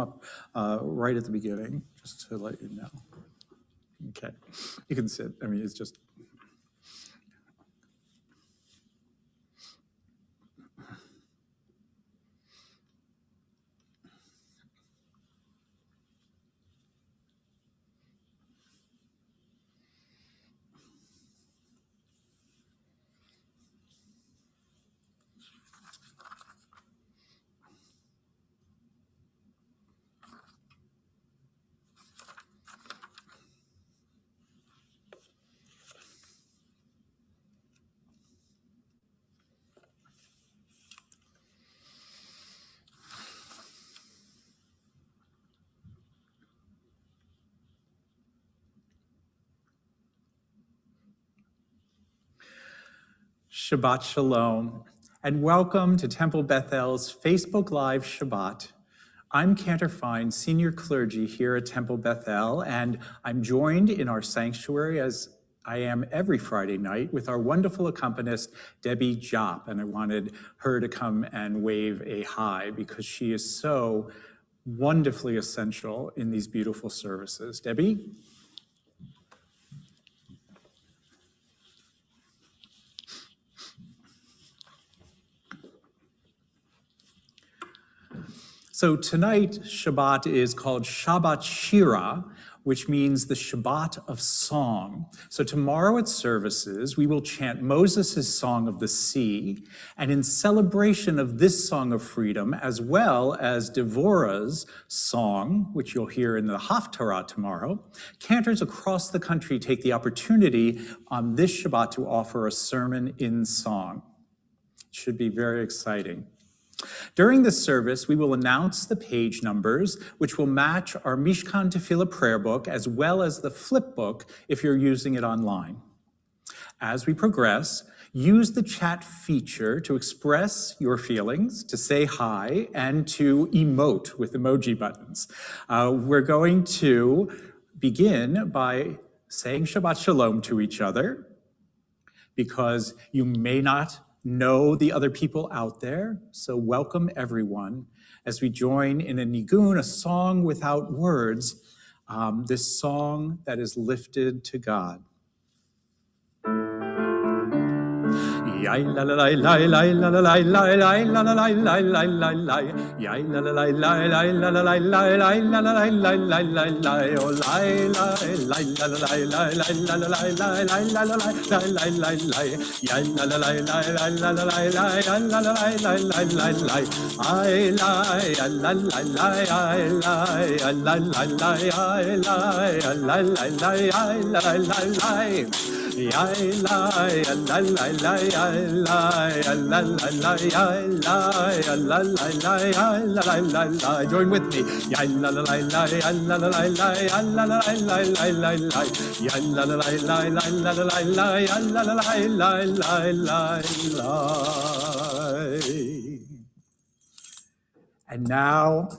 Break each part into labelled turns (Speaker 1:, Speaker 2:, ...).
Speaker 1: up right at the beginning, just to let you know. Okay, you can sit. I mean, it's just. Shabbat Shalom, and welcome to Temple Bethel's Facebook Live Shabbat. I'm Cantor Fine, senior clergy here at Temple Bethel, and I'm joined in our sanctuary, as I am every Friday night, with our wonderful accompanist, Debbie Jopp, and I wanted her to come and wave a hi because she is so wonderfully essential in these beautiful services. Debbie? So tonight, Shabbat is called Shabbat Shirah, which means the Shabbat of song. So tomorrow at services, we will chant Moses' Song of the Sea, and in celebration of this song of freedom, as well as Devorah's song, which you'll hear in the Haftarah tomorrow, cantors across the country take the opportunity on this Shabbat to offer a sermon in song. It should be very exciting. During this service, we will announce the page numbers, which will match our Mishkan Tefillah prayer book, as well as the flip book if you're using it online. As we progress, use the chat feature to express your feelings, to say hi, and to emote with emoji buttons. We're going to begin by saying Shabbat Shalom to each other, because you may not know the other people out there. So welcome everyone as we join in a nigun, a song without words, this song that is lifted to God. Yai la la la la la la la la la la la la la la la la la. Yai la la la la la la la la la la la la la la la la. Oh la la la la la la la la la la la la la la la la la. Yai la la la la la la la la la la la la la la la. Ai la la la la ai la la la la ai la la la la la. Join with me. And now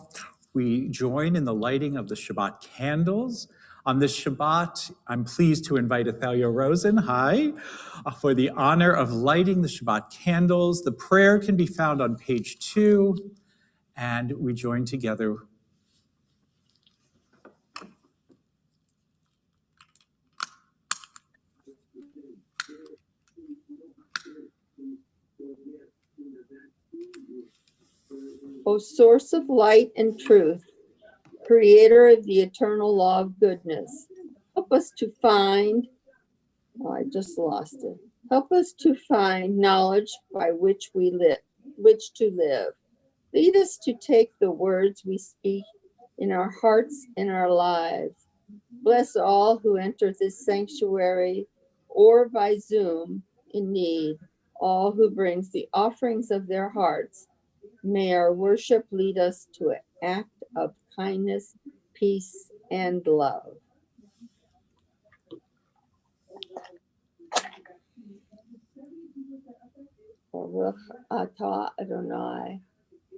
Speaker 1: we join in the lighting of the Shabbat candles. On this Shabbat, I'm pleased to invite Athalia Rosen, hi, for the honor of lighting the Shabbat candles. The prayer can be found on page 2, and we join together.
Speaker 2: O source of light and truth, creator of the eternal law of goodness, help us to find, I just lost it. Help us to find knowledge by which to live. Lead us to take the words we speak in our hearts and our lives. Bless all who enter this sanctuary or by Zoom in need, all who brings the offerings of their hearts. May our worship lead us to an act of kindness, peace, and love. Baruch atah Adonai,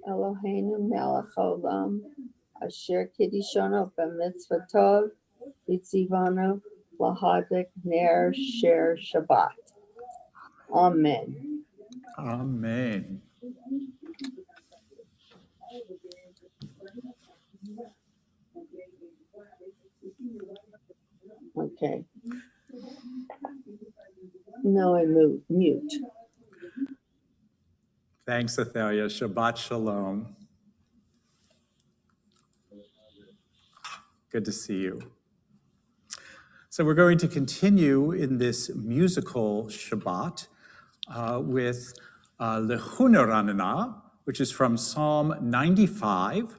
Speaker 2: Eloheinu melech haolam, asher kiddushanu b'mitzvotov, v'tzivanu lahadlik ner sher Shabbat. Amen.
Speaker 1: Amen.
Speaker 2: Now I mute.
Speaker 1: Thanks, Athalia. Shabbat shalom. Good to see you. So we're going to continue in this musical Shabbat with Lechuna Ranana, which is from Psalm 95,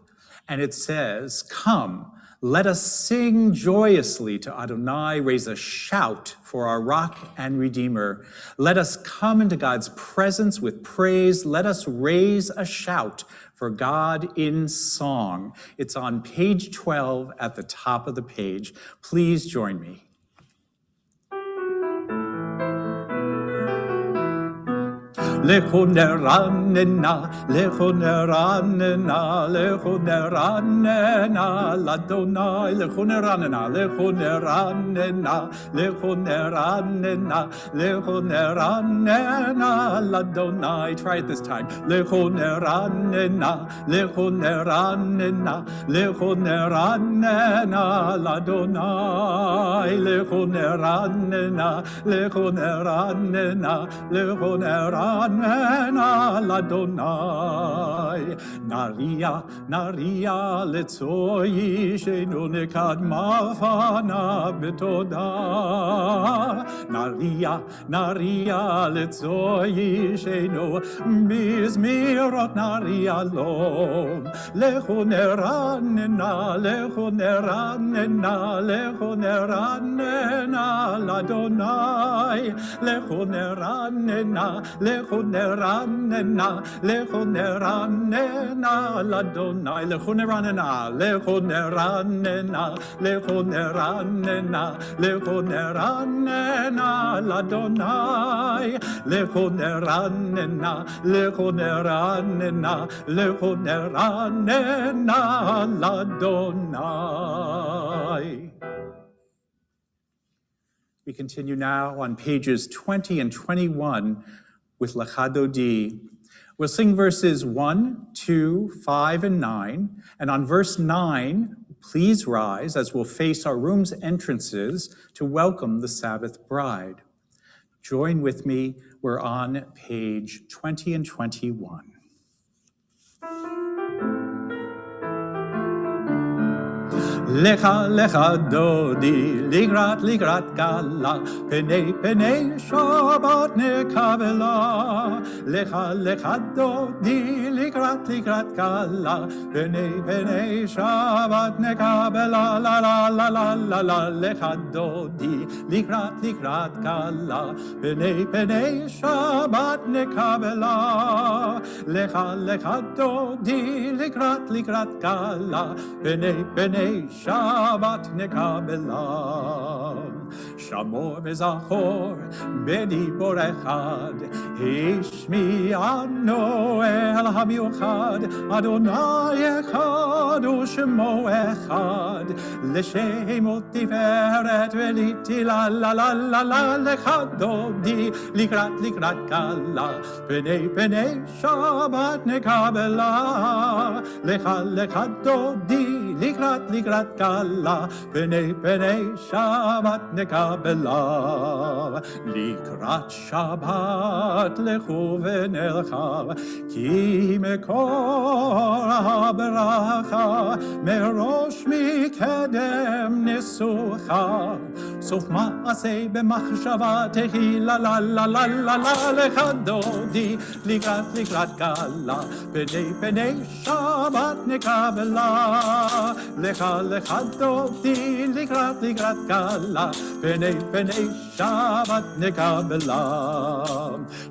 Speaker 1: and it says, "Come, let us sing joyously to Adonai, raise a shout for our rock and redeemer. Let us come into God's presence with praise. Let us raise a shout for God in song." It's on page 12 at the top of the page. Please join me. Lechuna ranena, lechuna ranena, lechuna ranena, ladonai, lechuna ranena, lechuna ranena, lechuna ranena, lechuna ranena, ladonai. Try it this time. Lechuna ranena, lechuna ranena, lechuna ranena, ladonai, lechuna ranena, lechuna ranena, lechuna ranena. L'Adonai, Naria, Naria, Letzoi, Shenu Nekad Mafana Betoda. Naria, Naria, Letzoi, Shenu Mizmirot Naria Lom. Lechoneranena, Lechoneranena, Lechoneranena, L'Adonai, Lechoneranena, Lechoneranena, lechoneranena, l'Adonai, lechoneranena, lechoneranena, lechoneranena, lechoneranena, l'Adonai, lechoneranena, lechoneranena, lechoneranena, l'Adonai. We continue now on pages 20 and 21 with Lecha Dodi. We'll sing verses 1, 2, 5, and 9. And on verse 9, please rise as we'll face our room's entrances to welcome the Sabbath bride. Join with me. We're on page 20 and 21. Lecha, lecha, dodi, ligrat, ligrat, gala, penei, penei, Shabbat nekavela. Lecha, lecha, dodi, ligrat, ligrat, gala, penei, penei, Shabbat nekavela. La, la, la, la, la, la, lecha, dodi, ligrat, ligrat, gala, penei, penei, Shabbat nekavela. Lecha, lecha, dodi, ligrat, ligrat, gala, penei, penei, Shabbat nekabela. Shamor v'zachor b'dibor echad, Hishmi'anu el hamiuchad, Adonai echad u'shemo echad, L'shemot tiferet v'liti la la la la la, Lecha dodi likrat likrat kala, Penei penei Shabbat nekabela. Lecha lecha dodi likrat likrat kala, penei penei Shabbat nekabela. Likrat Shabbat lechu v'nelcha, ki mekor ha'beracha, merosh mikedem nesucha. Sof ma'aseh b'machshava tehi la la la la la la. Lecha dodi likrat likrat kala, penei penei Shabbat nekabela. Lecha lecha dodi likrat likrat kala, penei penei Shabbat nekabela.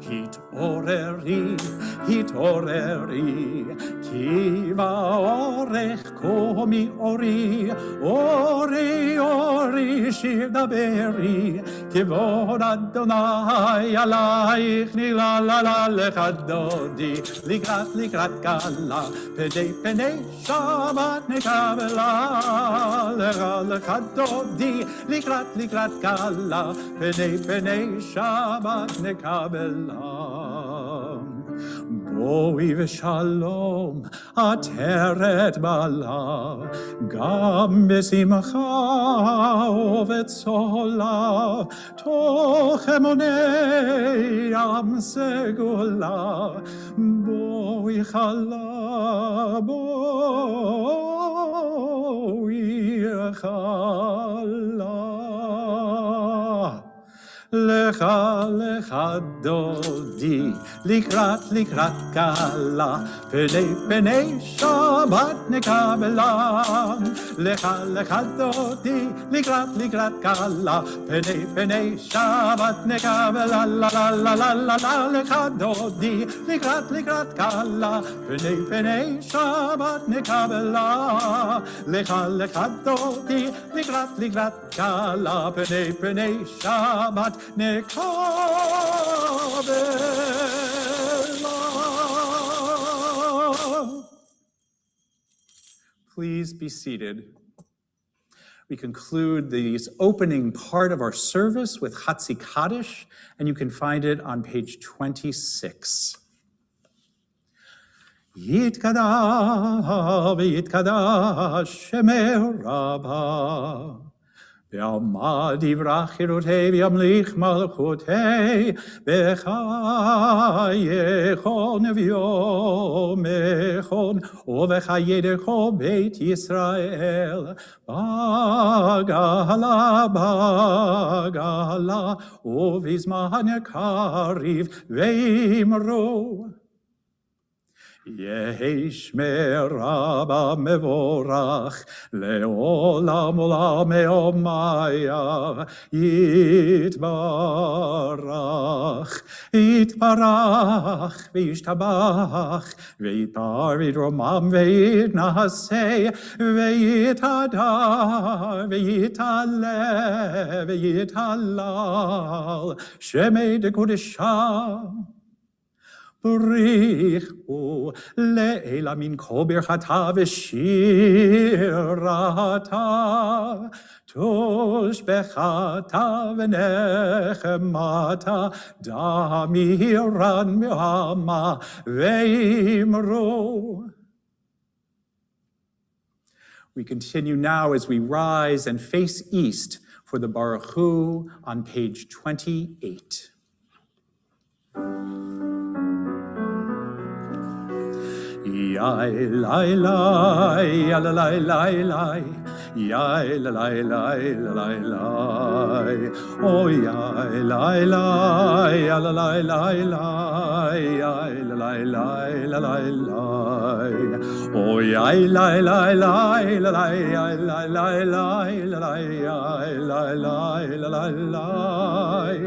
Speaker 1: Hit oreri, ki va'orech komi ori, ori ori shir daberi, kivod Adonai alayich nila la la. Lecha dodi likrat likrat kala, penei penei Shabbat nekabela. Lecha dodi likrat likrat kala, penei penei Shabbat nekabela. בואי ושלום, עטרת בעלה, גם בשמחה ובצהלה, תוך אמוני ים סגולה, בואי חלה, בואי חלה. לך לך דודי, לקראת קלה, פני שבת נקבלה. לך לך דודי, לקראת קלה, פני שבת נקבלה. לה לה לה לה לה לה. לך דודי, לקראת קלה, פני שבת נקבלה. לך לך דודי, לקראת קלה, פני שבת Please be seated. We conclude this opening part of our service with Chatzi Kaddish, and you can find it on page 26. Yitkadash Shemer Rabbah. Be'amad yivrach chirutei v'yamlich malchutei v'chayecho nev'yomechon u'v'chayedecho beit Yisrael b'gala u'v'zman kariv ve'imru יהי שמי רבה מבורך לעולם עולם יומיה יתברך וישתבח ויתפאר ויתרומם ויתנשא ויתהדר ויתעלה ויתהלל שמי דקודשה בריחו לעילה מן כל ברכתה ושירתה, תושבחתה ונחמתה, דמירן מעמה ואמרו. We continue now as we rise and face east for the Baruch Hu on page 28. Yai lai lai, yai lai lai lai, yai lai lai lai lai, oh yai lai lai, yai lai lai lai, yai lai lai lai lai, oh yai lai lai lai lai, yai lai lai lai lai, yai lai lai lai lai,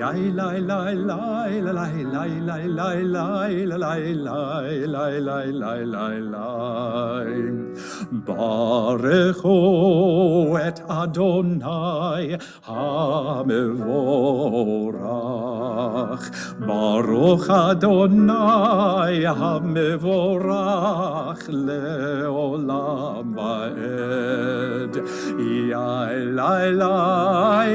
Speaker 1: yai lai lai lai lai lai lai lai lai lai lai. Lai lai lai lai Baruchu et Adonai hamevorach Baruch Adonai hamevorach leolam vaed Yai lai lai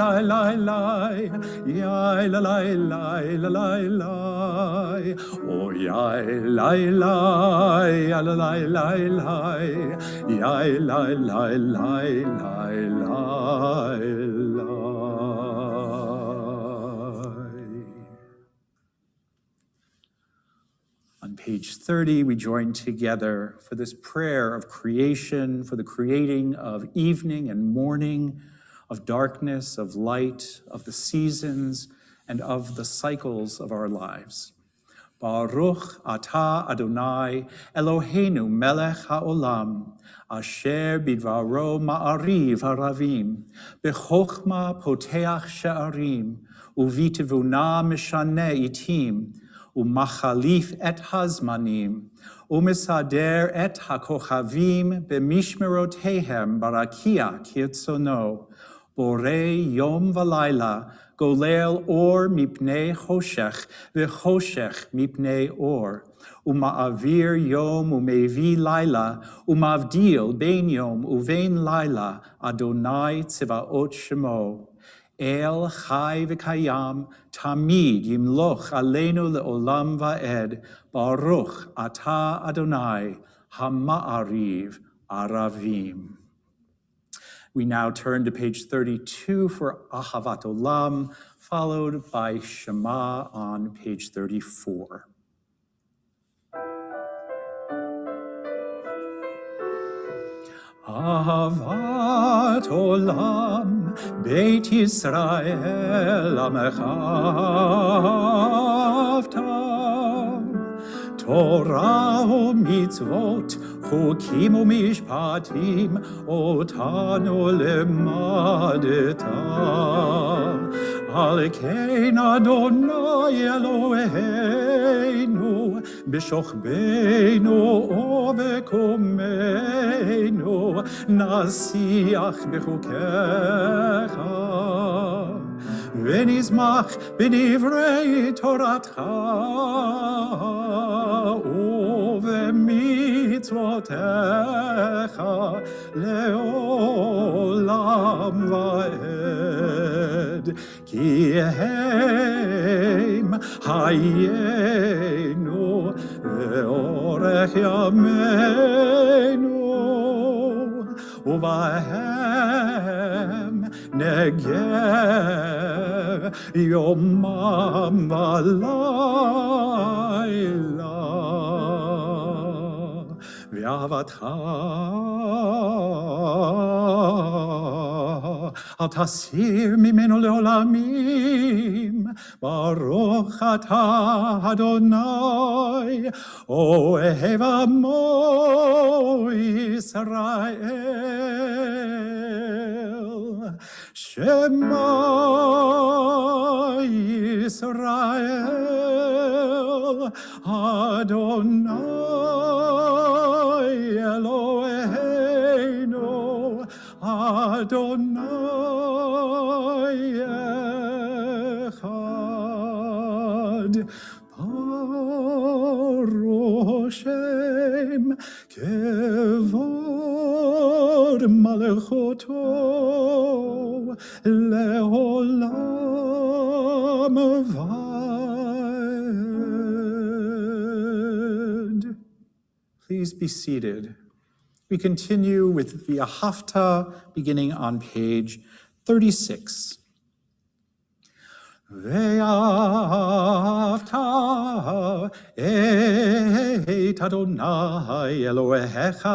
Speaker 1: lai lai lai Yai lai lai lai lai Oh yai lai lai, lai lai lai, yai lai lai lai lai lai. On page 30, we join together for this prayer of creation, for the creating of evening and morning, of darkness, of light, of the seasons, and of the cycles of our lives. Baruch atah Adonai Eloheinu melech haolam asher bidvaro ma'ariv haravim b'chochma poteach she'arim uvitivuna mishane itim umachalif et hazmanim umisader et hakochavim b'mishmerotehem barakia kirtzono borei yom v'layla Golel or mipnei choshech, v'choshech mipnei or. Uma'avir yom umevi laila, umavdil bein yom uvein laila, Adonai tzivaot shemo. El chai v'kayam, tamid yimloch aleinu le'olam va'ed, baruch ata Adonai, hama'ariv aravim. We now turn to page 32 for Ahavat Olam, followed by Shema on page 34. Ahavat Olam, Beit Yisrael, Amechavta, Torah u'mitzvot, chukim u'mishpatim, otanu lemadeta. Al kein Adonai Eloheinu, b'shochbeinu u'bekomeinu, nasiach b'chukecha. ונשמח בדברי תורתך ובמצוותיך לעולם ועד, כי הם חיינו ואורך ימינו, ובהם נגר יומם ולילה. ואהבתך אל תסיר ממנו לעולמים, ברוך אתה אדוני, אוהב עמו ישראל. שמע ישראל, אדוני אלוהינו, אדוני אחד. ברוך שם כבוד מלכותו לעולם ועד. Please be seated. We continue with the Ahafta beginning on page 36. ואהבת את אדוני אלוהיך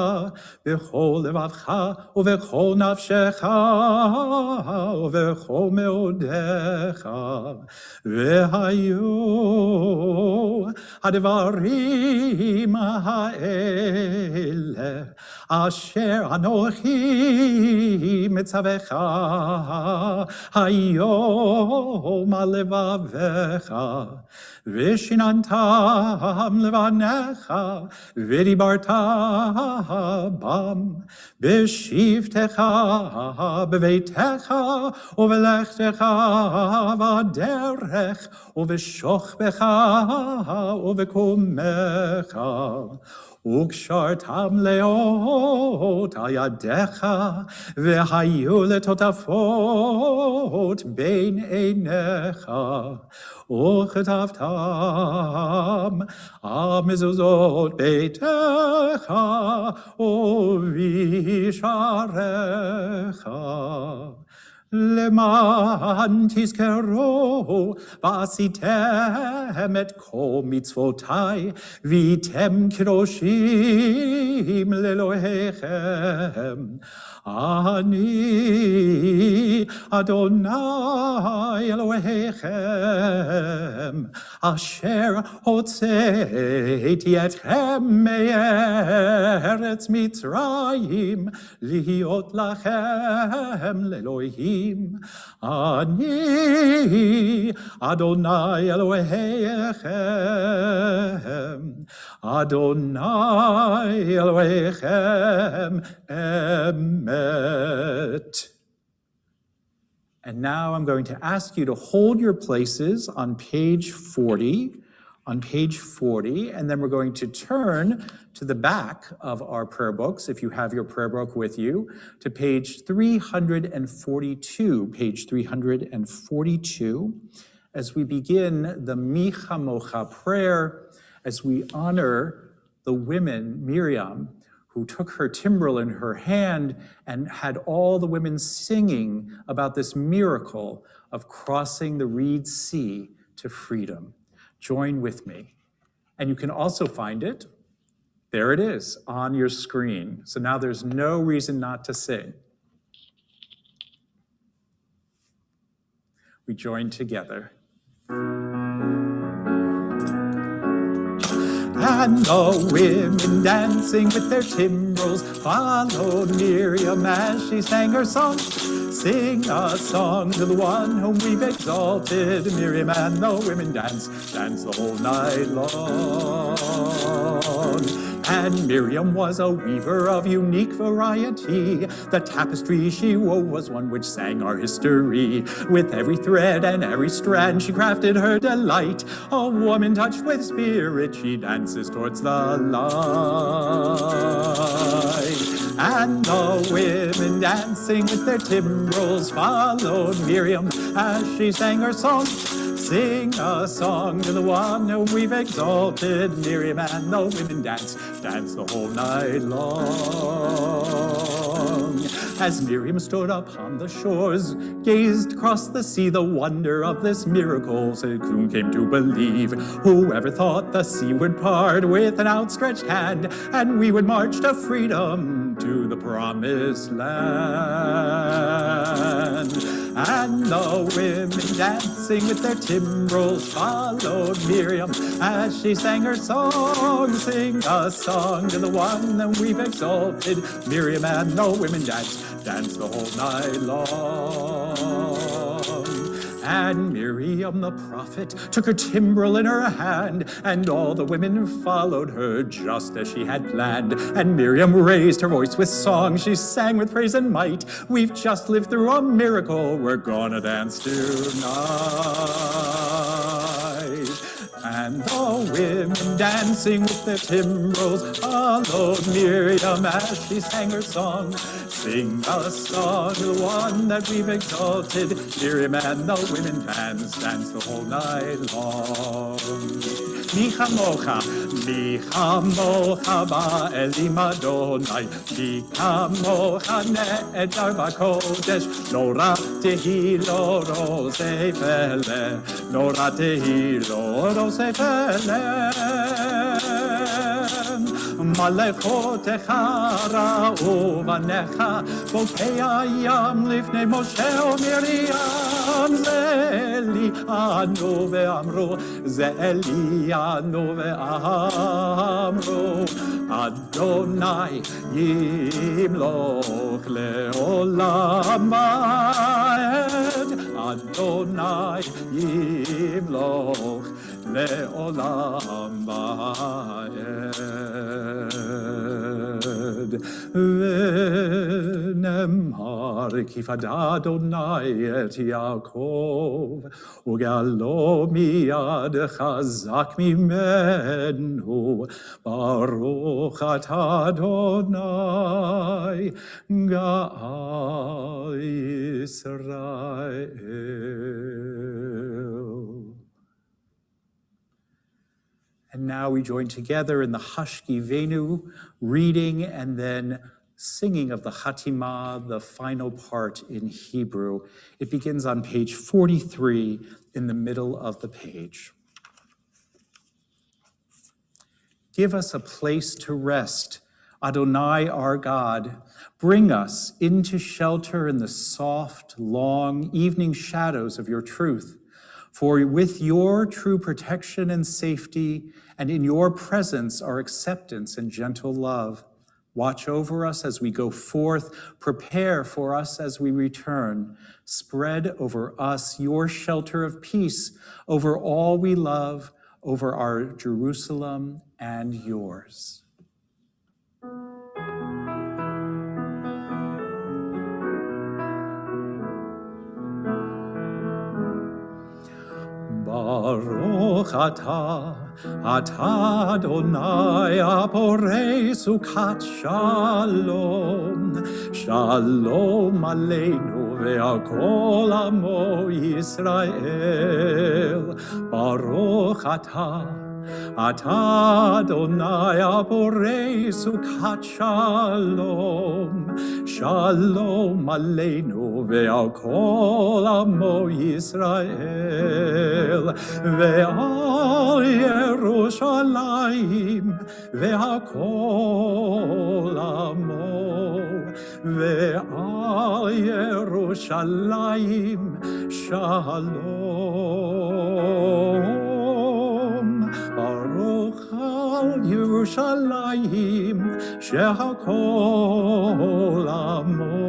Speaker 1: בכל לבבך ובכל נפשך ובכל מאודיך. והיו הדברים האלה אשר אנוכי מצווך היום על לבבך, ושיננתם לבניך, ודיברת בם בשבתך, בביתך, ובלכתך בדרך, ובשוכבך, ובקומך. וקשרתם לאות על ידיך, והיו לטוטפות בין עיניך, וכתבתם על מזוזות ביתך ובשעריך. למען תזכרו ועשיתם את כל מצוותי והייתם קדושים לאלוהיכם. אני אדוני אלוהיכם אשר הוצאתי אתכם מארץ מצרים להיות לכם לאלוהים. אני אדוני אלוהיכם, אדוני אלוהיכם אמת. And now I'm going to ask you to hold your places on page 40 on page 40, and then we're going to turn to the back of our prayer books, if you have your prayer book with you, to page 342, page 342, as we begin the Mi Chamocha prayer, as we honor the women, Miriam, who took her timbrel in her hand and had all the women singing about this miracle of crossing the Reed Sea to freedom. Join with me. And you can also find it, there it is, on your screen. So now there's no reason not to sing. We join together. And the women dancing with their timbrels followed Miriam as she sang her song. Sing a song to the one whom we've exalted. Miriam and the women dance the whole night long. And Miriam was a weaver of unique variety. The tapestry she wove was one which sang our history. With every thread and every strand she crafted her delight. A woman touched with spirit, she dances towards the light. And the women dancing with their timbrels followed Miriam as she sang her song. Sing a song to the one whom we've exalted. Miriam and the women dance the whole night long. As Miriam stood upon the shores, gazed across the sea, the wonder of this miracle soon came to believe. Whoever thought the sea would part with an outstretched hand, and we would march to freedom to the promised land. And the women dancing with their timbrels followed Miriam as she sang her song. Sing a song to the one that we've exalted. Miriam and the women dance the whole night long. And Miriam the prophet took her timbrel in her hand, and all the women followed her just as she had planned. And Miriam raised her voice with song, she sang with praise and might. We've just lived through a miracle, we're gonna dance tonight. And the women dancing with their timbrels followed Miriam as she sang her song. Sing a song to the one that we've exalted. Miriam and the women dance the whole night long. Mi chamocha ba'elim Adonai. Mi chamocha ne'edar b'kodesh. Lo ra tehi lo rosei pele. Lo ra tehi lo rosei pele. מלאכותיך ראו בניך, בוקי הים לפני משה ומרים. זה לי ענו ואמרו, זה לי ענו ואמרו, אדוני ימלוך לעולם ועד, אדוני ימלוך לעולם ועד. ונאמר כי פדה אדוני את יעקב וגאלו מיד חזק ממנו. ברוך אתה אדוני גאל ישראל. And now we join together in the Hashkivenu, reading and then singing of the Chatimah, the final part in Hebrew. It begins on page 43 in the middle of the page. Give us a place to rest, Adonai our God. Bring us into shelter in the soft, long evening shadows of your truth. For with your true protection and safety, and in your presence are acceptance and gentle love. Watch over us as we go forth, prepare for us as we return. Spread over us your shelter of peace, over all we love, over our Jerusalem and yours. Baruch atah Adonai Aborei Sukat Shalom, Shalom Aleinu ve'al kol amo Yisrael. Baruch atah Adonai Aborei Sukat Shalom, Shalom Aleinu ve'al kol amo Yisrael, ve'al Yerushalayim ve'al kol amo, ve'al Yerushalayim Shalom. Baruch al Yerushalayim shehakol amo,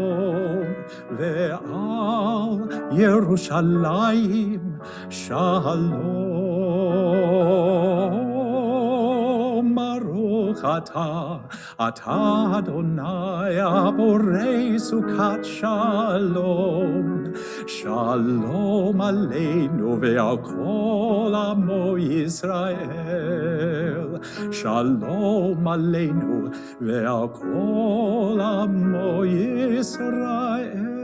Speaker 1: ve'al Yerushalayim Shalom. Baruch atah Adonai Aborei Sukat Shalom, Shalom Aleinu ve'al kol amo Yisrael, Shalom Aleinu ve'al kol amo Yisrael.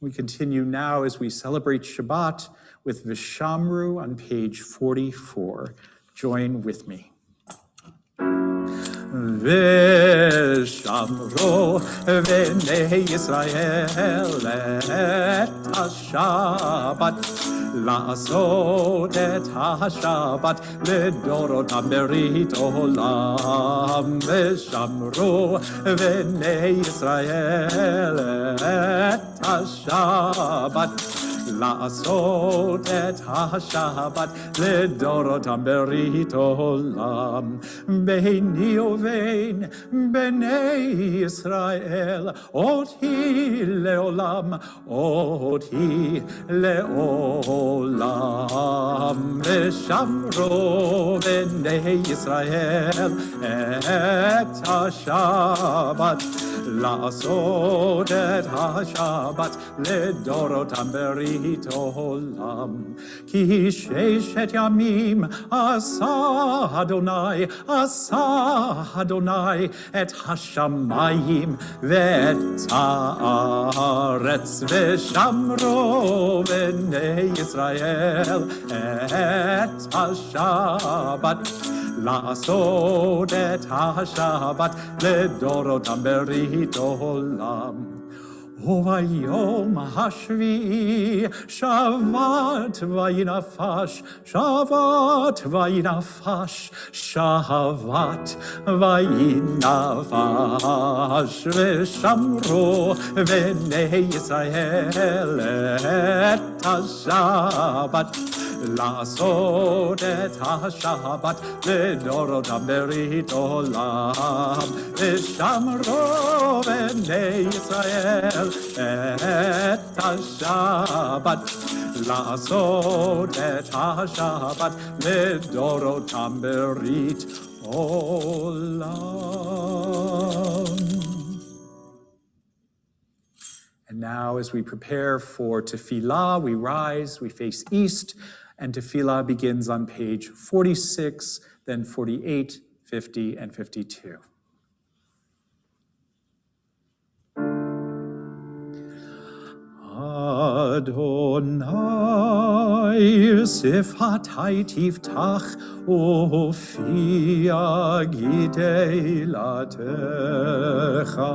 Speaker 1: We continue now as we celebrate Shabbat with Vishamru on page 44. Join with me. Vishamru v'nei Yisrael et ha-Shabbat, לעשות את השבת לדורותם ברית עולם, ושמרו בני ישראל את השבת, לעשות את השבת לדורותם ברית עולם, ביני ובין בני ישראל אותי לעולם, אותי לעולם, ושמרו בני ישראל את השבת, לעשות את השבת לדורותם ברית עולם. כי ששת ימים עשה אדוני את השמיים ואת הארץ, ושמרו בני ישראל את השבת, לעשות את השבת לדורותם ברית עולם. וביום השביעי שבת וינפש, שבת וינפש, שבת וינפש, ושמרו בני ישראל את השבת, לעשות את השבת לדורותם ברית עולם, ושמרו בני ישראל את השבת, לעשות את השבת לדורותם ברית עולם. And now as we prepare for tefillah, we rise, we face east, and tefillah begins on page 46, then 48, 50, and 52. Adonai sifatai tiftach ufia gidelatecha.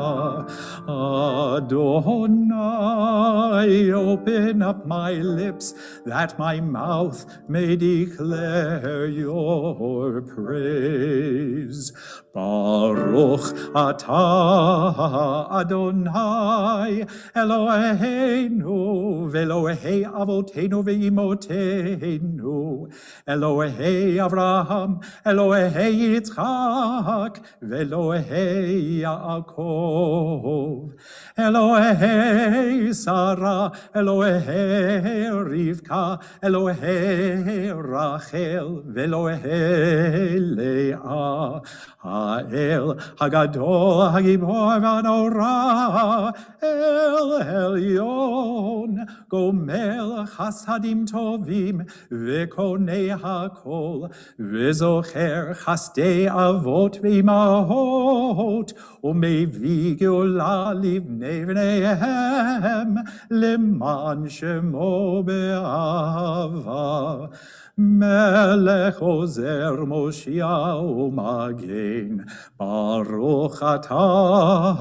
Speaker 1: Adonai, open up my lips that my mouth may declare your praise. Baruch atah Adonai Eloheinu ואלוהי אבותינו ואימותינו, אלוהי אברהם, אלוהי יצחק, ואלוהי יעקב, אלוהי שרה, אלוהי רבקה, אלוהי רחל, ואלוהי לאה, האל הגדול, הגיבור והנורא, אל עליון, גומל חסדים טובים וקונה הכל, וזוכר חסדי אבות ואימהות, ומביא גאולה לבני בניהם, למען שמו באהבה. מלך עוזר מושיע ומגן, ברוך אתה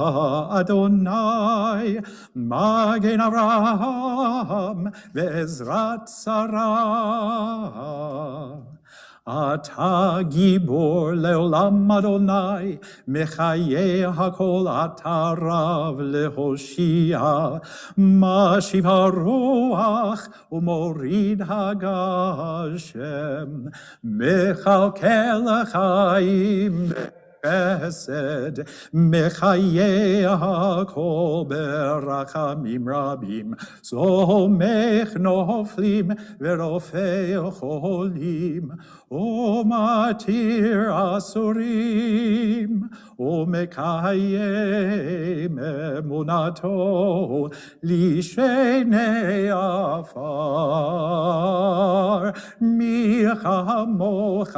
Speaker 1: אדוני, מגן אברהם ועזרת שרה. אתה גיבור לעולם אדוני, מחיה הכל אתה רב להושיע, משיב הרוח ומוריד הגשם, מכלכל לחיים חסד, מחיה הכל ברחמים רבים, סומך נופלים ורופא חולים, ומתיר אסורים, ומקיים אמונתו לשני עפר. מי כמוך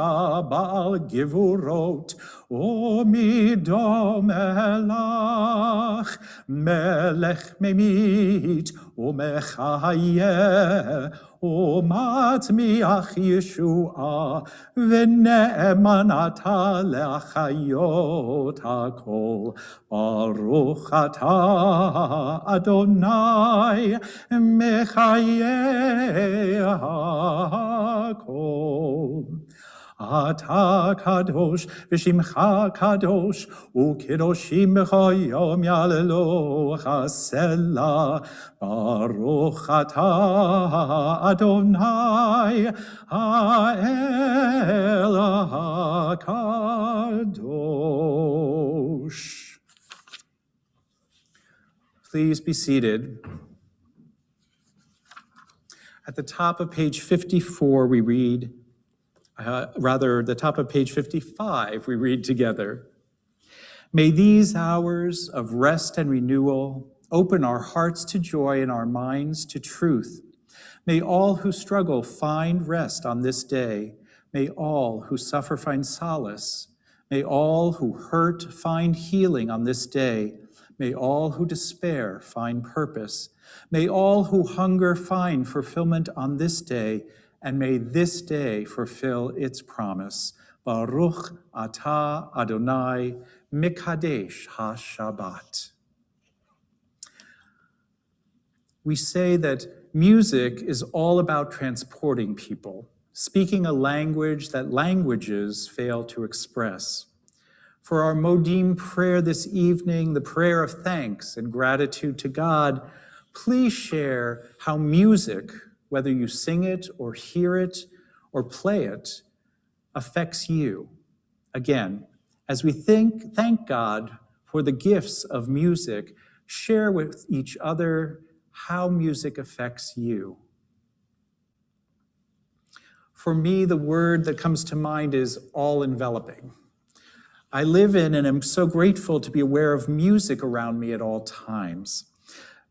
Speaker 1: בעל גבורות, ומדום מלך, מלך ממית ומחיה, ומצמיח ישועה, ונאמן אתה להחיות הכל. ברוך אתה אדוני, מחיה הכל. אתה קדוש ושמך קדוש, וקדושים בכל יום יעללוך סלה. ברוך אתה אדוני, האל הקדוש. Please be seated. At the top of page 54, we read, the top of page 55, we read together. May these hours of rest and renewal open our hearts to joy and our minds to truth. May all who struggle find rest on this day. May all who suffer find solace. May all who hurt find healing on this day. May all who despair find purpose. May all who hunger find fulfillment on this day. And may this day fulfill its promise. Baruch atah Adonai Mikadesh HaShabbat. We say that music is all about transporting people, speaking a language that languages fail to express. For our Modim prayer this evening, the prayer of thanks and gratitude to God, please share how music, whether you sing it or hear it or play it, affects you. Again, as we thank God for the gifts of music, share with each other how music affects you. For me, the word that comes to mind is all-enveloping. I live in and am so grateful to be aware of music around me at all times.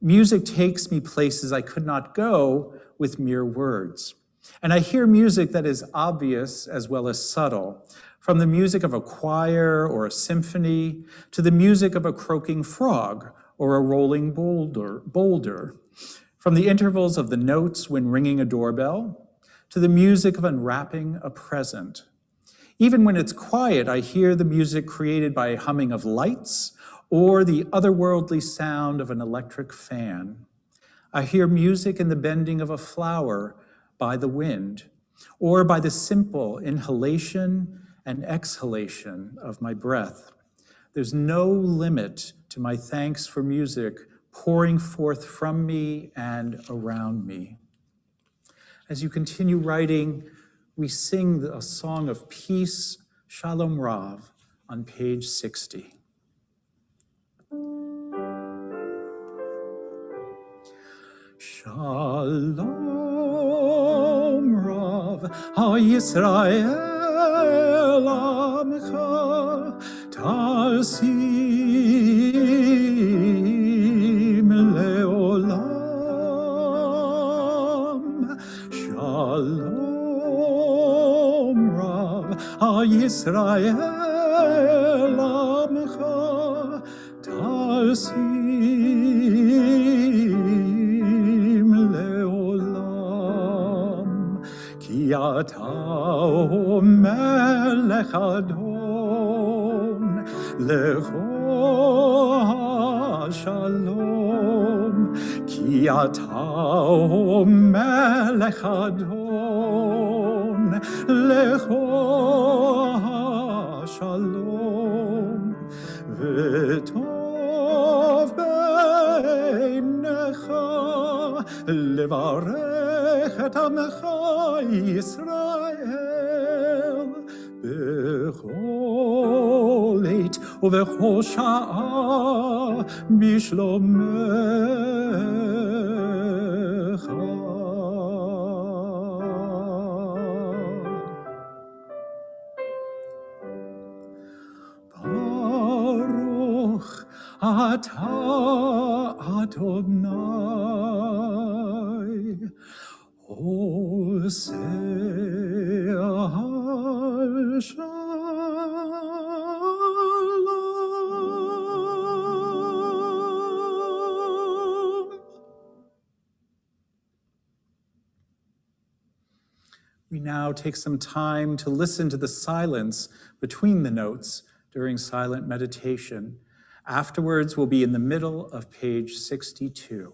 Speaker 1: Music takes me places I could not go with mere words. And I hear music that is obvious as well as subtle, from the music of a choir or a symphony to the music of a croaking frog or a rolling boulder, from the intervals of the notes when ringing a doorbell to the music of unwrapping a present. Even when it's quiet, I hear the music created by a humming of lights or the otherworldly sound of an electric fan. I hear music in the bending of a flower by the wind, or by the simple inhalation and exhalation of my breath. There's no limit to my thanks for music pouring forth from me and around me. As you continue writing, we sing a song of peace, Shalom Rav, on page 60. Shalom Rav, HaYisrael Amcha, Tarsim Leolam. Shalom Rav, HaYisrael Amcha, Tarsim Leolam. Ki ata melech adon lecho shalom. Ki ata melech adon lecho shalom. V'tov beinecha levarech et amecha Yisrael bechol עת ובכל שעה בשלומך. Baruch atah Adonai Oseh Shalom. We now take some time to listen to the silence between the notes during silent meditation. Afterwards, we'll be in the middle of page 62.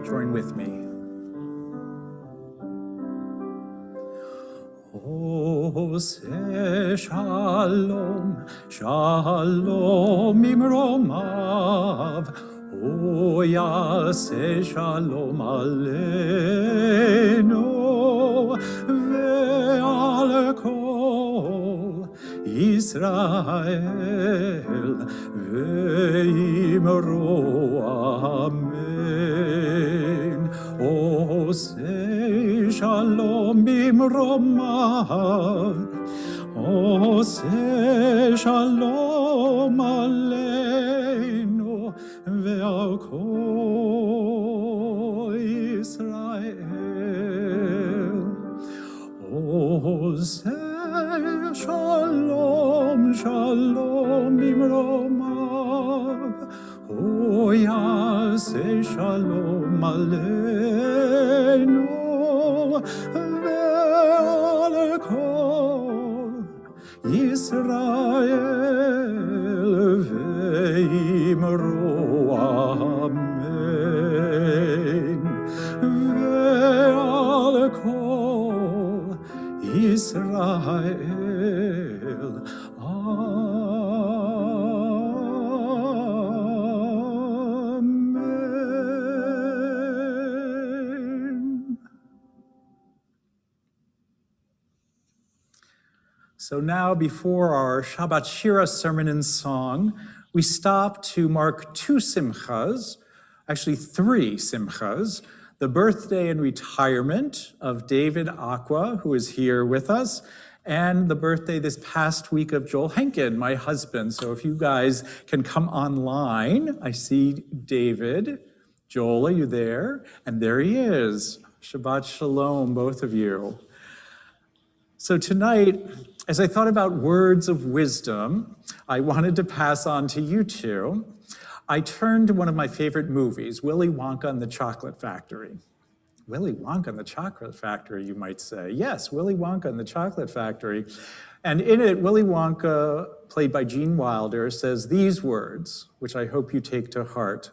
Speaker 1: Join with me. Oseh shalom, shalom imromav, O yaseh shalom aleinu, ve'al kol Yisrael, ve'imro amen. Oseh shalom bimromav, Oseh shalom aleinu ve'al kol Yisrael. Oseh shalom, shalom bimromav, O yaseh shalom aleinu ve'al kol Yisrael, ve'imro amen. Ve'al kol Yisrael, amen. So now, before our Shabbat Shirah sermon and song, we stop to mark two simchas, actually three simchas, the birthday and retirement of David Aqua, who is here with us, and the birthday this past week of Joel Henkin, my husband. So if you guys can come online, I see David. Joel, are you there? And there he is. Shabbat Shalom, both of you. So tonight, as I thought about words of wisdom I wanted to pass on to you two, I turned to one of my favorite movies, Willy Wonka and the Chocolate Factory. Willy Wonka and the Chocolate Factory, you might say. Yes, Willy Wonka and the Chocolate Factory. And in it, Willy Wonka, played by Gene Wilder, says these words, which I hope you take to heart.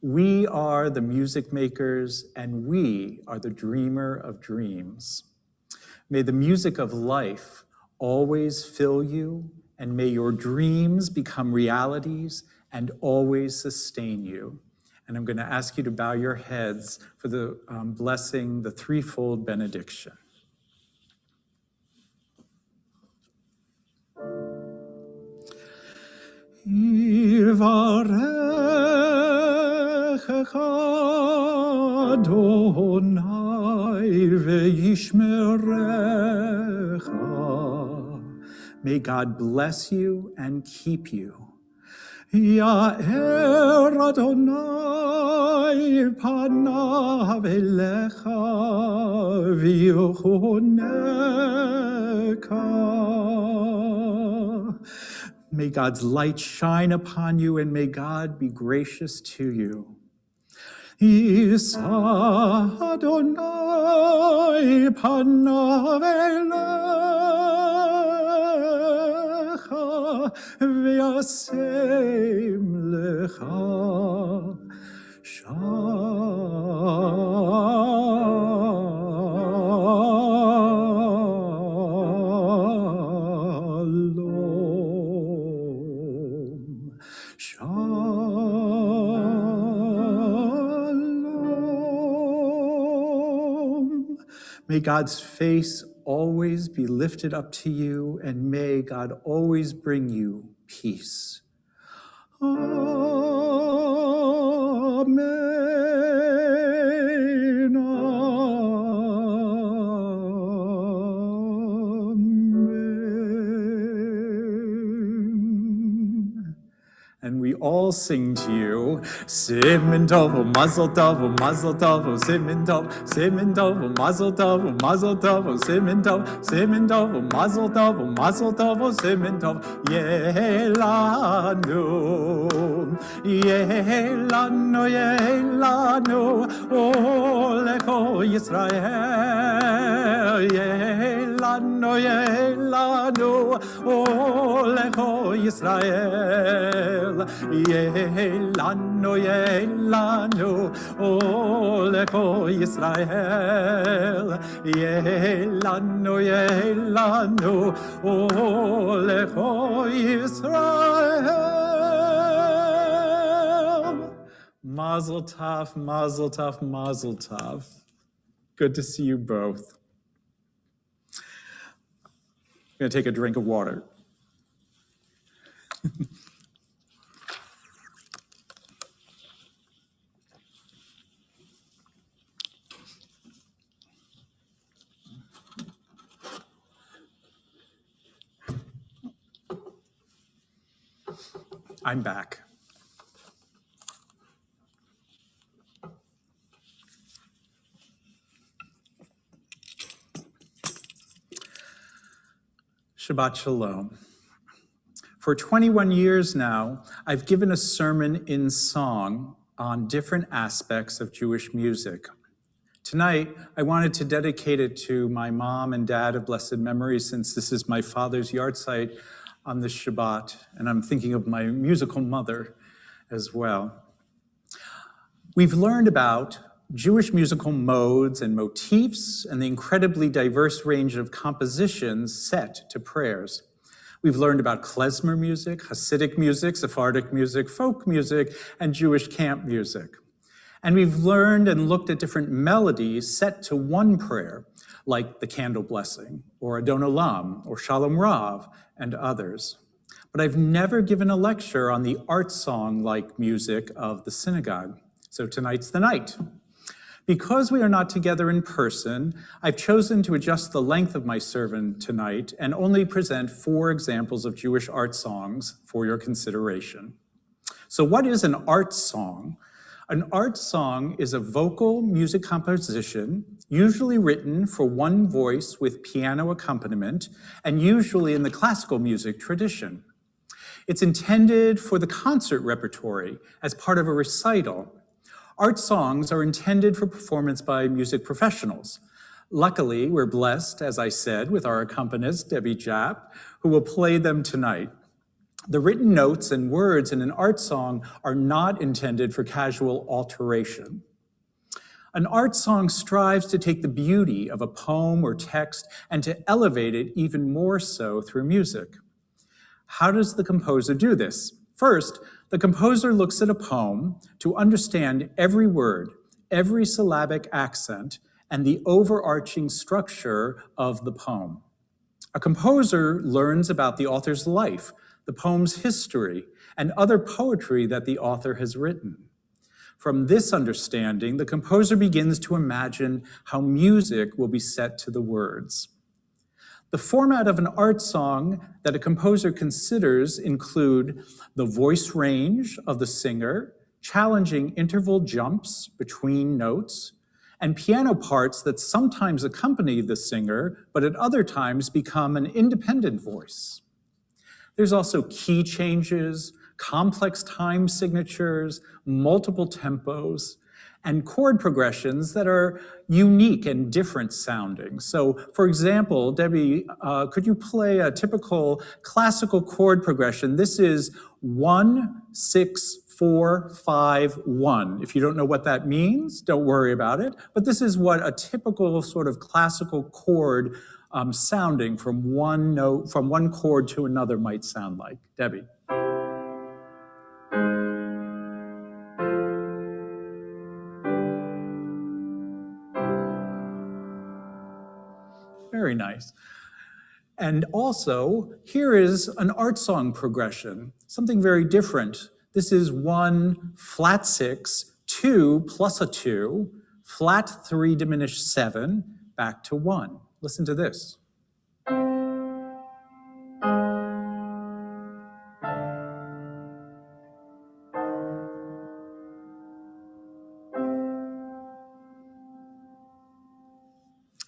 Speaker 1: We are the music makers, and we are the dreamer of dreams. May the music of life always fill you, and may your dreams become realities and always sustain you. And I'm going to ask you to bow your heads for the blessing, the threefold benediction. Yivarechecha Adonai ve'yishmerecha. May God bless you and keep you. Ya'er Adonai panav elecha v'yichoneka. May God's light shine upon you, and may God be gracious to you. Yisa Adonai panav elecha v'yasem lecha Shalom. May God's face always be lifted up to you, and may God always bring you peace. Amen. Amen. And we all sing to you, Simin Tov, Mazel Tov, Mazel Tov, Simin Tov, Simin Tov, Mazel Tov, Mazel Tov, Simin Tov, Simin Tov, Mazel Tov, Mazel Tov, Simin Tov, Yelanu, Yelanu, Yelanu, Oleko Yisrael, Yelanu, Yelanu, Oleko Yisrael. Yelanu, Yelanu, Oleko Yisrael. Yelanu, Yelanu, Oleko Yisrael. Mazel tov, mazel tov, mazel tov. Good to see you both. I'm going to take a drink of water. I'm back. Shabbat Shalom. For 21 years now, I've given a sermon in song on different aspects of Jewish music. Tonight, I wanted to dedicate it to my mom and dad of blessed memory, since this is my father's yahrzeit on this Shabbat, and I'm thinking of my musical mother as well. We've learned about Jewish musical modes and motifs and the incredibly diverse range of compositions set to prayers. We've learned about klezmer music, Hasidic music, Sephardic music, folk music, and Jewish camp music. And we've learned and looked at different melodies set to one prayer, like the Candle Blessing, or Adon Olam, or Shalom Rav, and others. But I've never given a lecture on the art song-like music of the synagogue. So tonight's the night. Because we are not together in person, I've chosen to adjust the length of my sermon tonight and only present 4 examples of Jewish art songs for your consideration. So what is an art song? An art song is a vocal music composition, usually written for one voice with piano accompaniment, and usually in the classical music tradition. It's intended for the concert repertory as part of a recital. Art songs are intended for performance by music professionals. Luckily, we're blessed, as I said, with our accompanist, Debbie Japp, who will play them tonight. The written notes and words in an art song are not intended for casual alteration. An art song strives to take the beauty of a poem or text and to elevate it even more so through music. How does the composer do this? First, the composer looks at a poem to understand every word, every syllabic accent, and the overarching structure of the poem. A composer learns about the author's life, the poem's history, and other poetry that the author has written. From this understanding, the composer begins to imagine how music will be set to the words. The format of an art song that a composer considers include the voice range of the singer, challenging interval jumps between notes, and piano parts that sometimes accompany the singer, but at other times become an independent voice. There's also key changes, complex time signatures, multiple tempos, and chord progressions that are unique and different sounding. So, for example, Debbie, could you play a typical classical chord progression? This is 1, 6, 4, 5, 1. If you don't know what that means, don't worry about it. But this is what a typical sort of classical chord sounding from one note, from one chord to another might sound like. Debbie. Very nice. And also, here is an art song progression, something very different. This is 1, flat 6, 2 plus a 2, flat 3 diminished 7, back to 1. Listen to this. I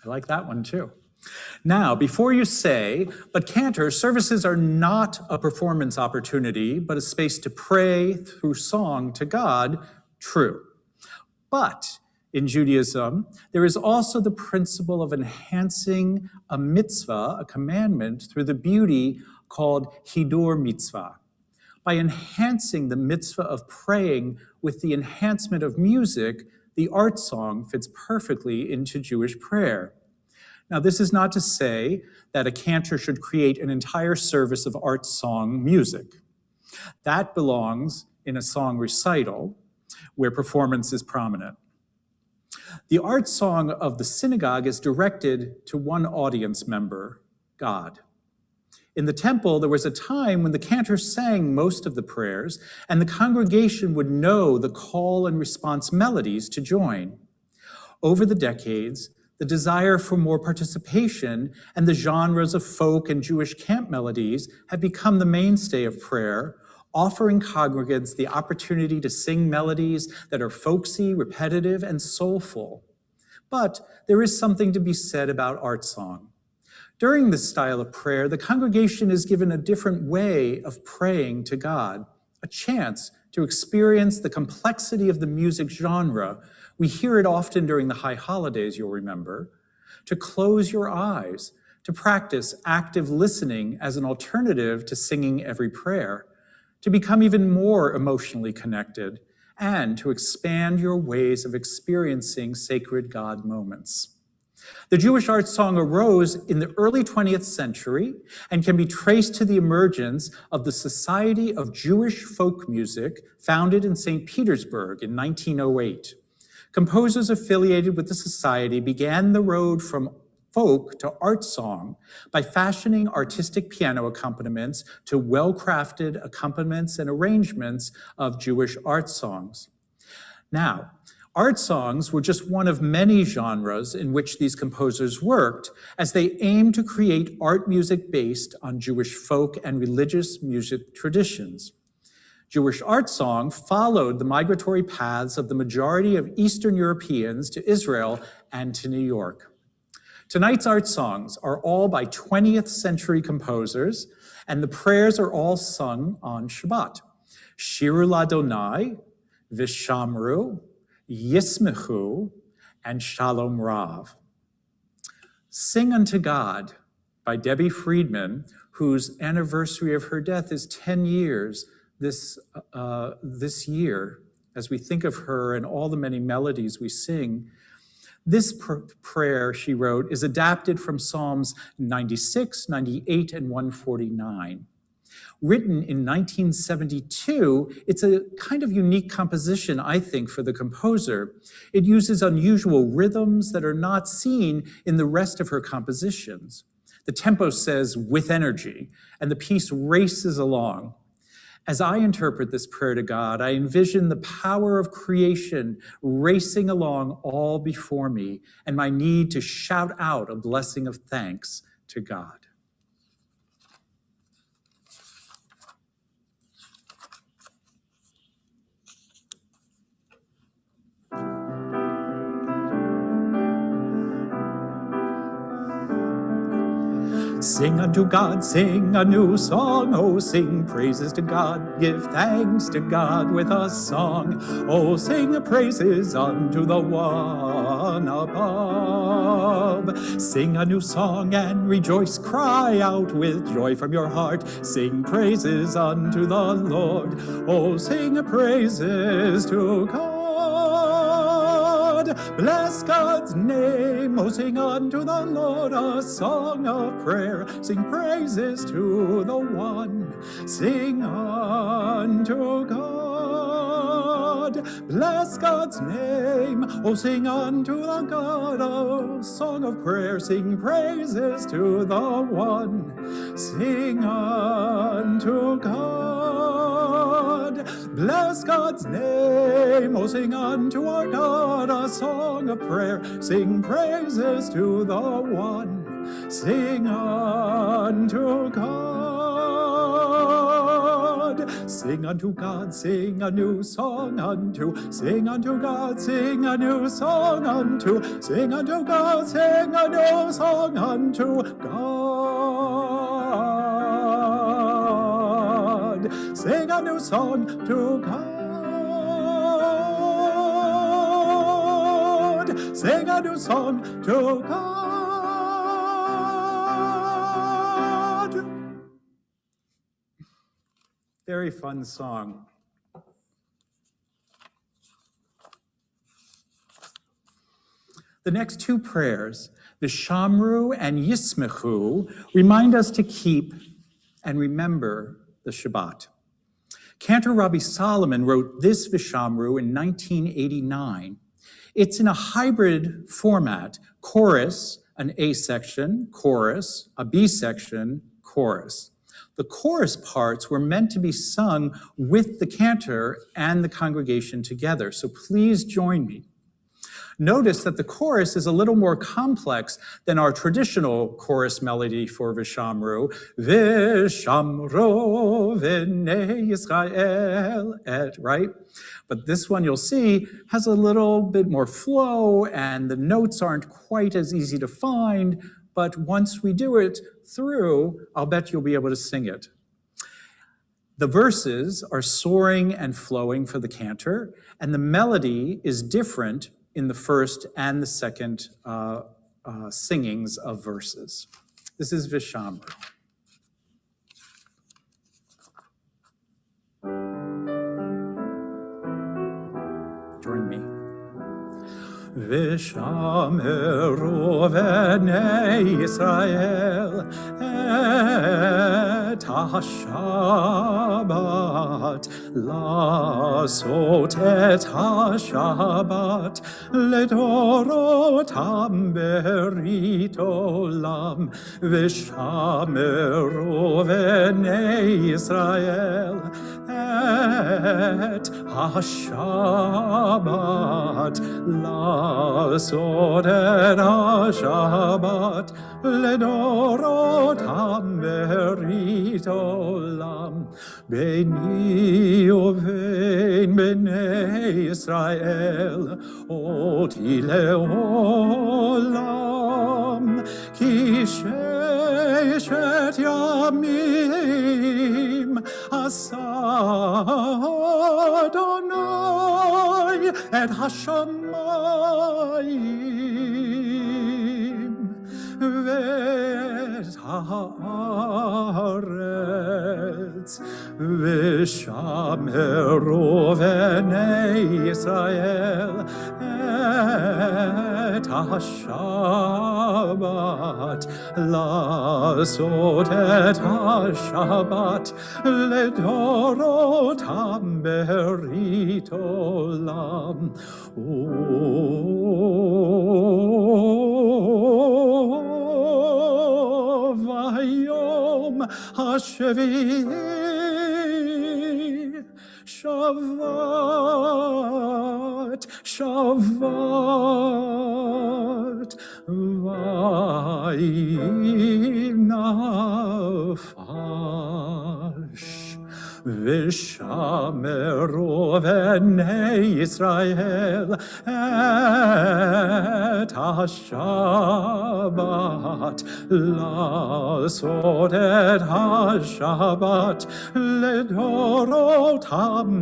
Speaker 1: like that one too. Now, before you say, but Cantor, services are not a performance opportunity, but a space to pray through song to God, true. But in Judaism, there is also the principle of enhancing a mitzvah, a commandment, through the beauty called hidur mitzvah. By enhancing the mitzvah of praying with the enhancement of music, the art song fits perfectly into Jewish prayer. Now, this is not to say that a cantor should create an entire service of art song music. That belongs in a song recital where performance is prominent. The art song of the synagogue is directed to one audience member, God. In the temple, there was a time when the cantor sang most of the prayers, and the congregation would know the call and response melodies to join. Over the decades, the desire for more participation and the genres of folk and Jewish camp melodies have become the mainstay of prayer, offering congregants the opportunity to sing melodies that are folksy, repetitive, and soulful. But there is something to be said about art song. During this style of prayer, the congregation is given a different way of praying to God, a chance to experience the complexity of the music genre. We hear it often during the high holidays, you'll remember. To close your eyes, to practice active listening as an alternative to singing every prayer, to become even more emotionally connected, and to expand your ways of experiencing sacred God moments. The Jewish art song arose in the early 20th century and can be traced to the emergence of the Society of Jewish Folk Music, founded in St. Petersburg in 1908. Composers affiliated with the society began the road from folk to art song by fashioning artistic piano accompaniments to well-crafted accompaniments and arrangements of Jewish art songs. Now, art songs were just one of many genres in which these composers worked as they aimed to create art music based on Jewish folk and religious music traditions. Jewish art song followed the migratory paths of the majority of Eastern Europeans to Israel and to New York. Tonight's art songs are all by 20th century composers, and the prayers are all sung on Shabbat. Shirah Ladonai, Vishamru, Yismechu, and Shalom Rav. Sing Unto God by Debbie Friedman, whose anniversary of her death is 10 years this year, as we think of her and all the many melodies we sing. This prayer she wrote is adapted from Psalms 96, 98, and 149. Written in 1972, it's a kind of unique composition, I think, for the composer. It uses unusual rhythms that are not seen in the rest of her compositions. The tempo says, with energy, and the piece races along. As I interpret this prayer to God, I envision the power of creation racing along all before me and my need to shout out a blessing of thanks to God. Sing unto God, sing a new song, oh, sing praises to God, give thanks to God with a song. Oh, sing praises unto the one above. Sing a new song and rejoice, cry out with joy from your heart. Sing praises unto the Lord, oh, sing praises to God. Bless God's name, oh, sing unto the Lord a song of prayer. Sing praises to the one, sing unto God. Bless God's name, oh, sing unto the God a song of prayer. Sing praises to the one, sing unto God. Bless God's name, oh, sing unto our God a song of prayer. Sing praises to the one, sing unto God. Sing unto God, sing a new song unto, sing unto God, sing a new song unto, sing unto God, sing a new song unto God. Sing a new song to God. Sing a new song to God. Very fun song. The next two prayers, Vishamru and Yismechu, remind us to keep and remember the Shabbat. Cantor Rabbi Solomon wrote this Vishamru in 1989. It's in a hybrid format, chorus, an A section, chorus, a B section, chorus. The chorus parts were meant to be sung with the cantor and the congregation together, so please join me. Notice that the chorus is a little more complex than our traditional chorus melody for Vishamru. Vishamru v'nei Yisrael et, right? But this one you'll see has a little bit more flow and the notes aren't quite as easy to find, but once we do it through, I'll bet you'll be able to sing it. The verses are soaring and flowing for the cantor, and the melody is different in the first and the second singings of verses. This is Vishamru. Join me. Vishamru v'nei Yisrael et ha-Shabbat לעשות את השבת לדורותם ברית עולם ושמרו בני ישראל את השבת לעשות לעשות את השבת לדורותם ברית עולם. ביני ובין בני ישראל אותי לעולם, כי ששת ימים עשה אדוני את השמיים ואת הארץ, ושמרו בני ישראל את השבת, לעשות את השבת לדורותם ברית עולם. ויום השביעי שבת, שבת, ויהי נפש. ושמרו בני ישראל את השבת, לעשות את השבת לדורותם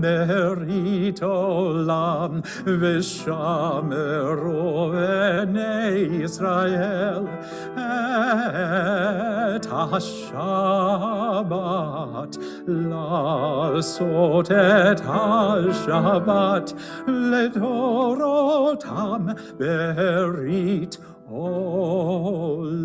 Speaker 1: ברית עולם. ושמרו בני ישראל את השבת, לעשות את השבת לדורותם ברית עולם.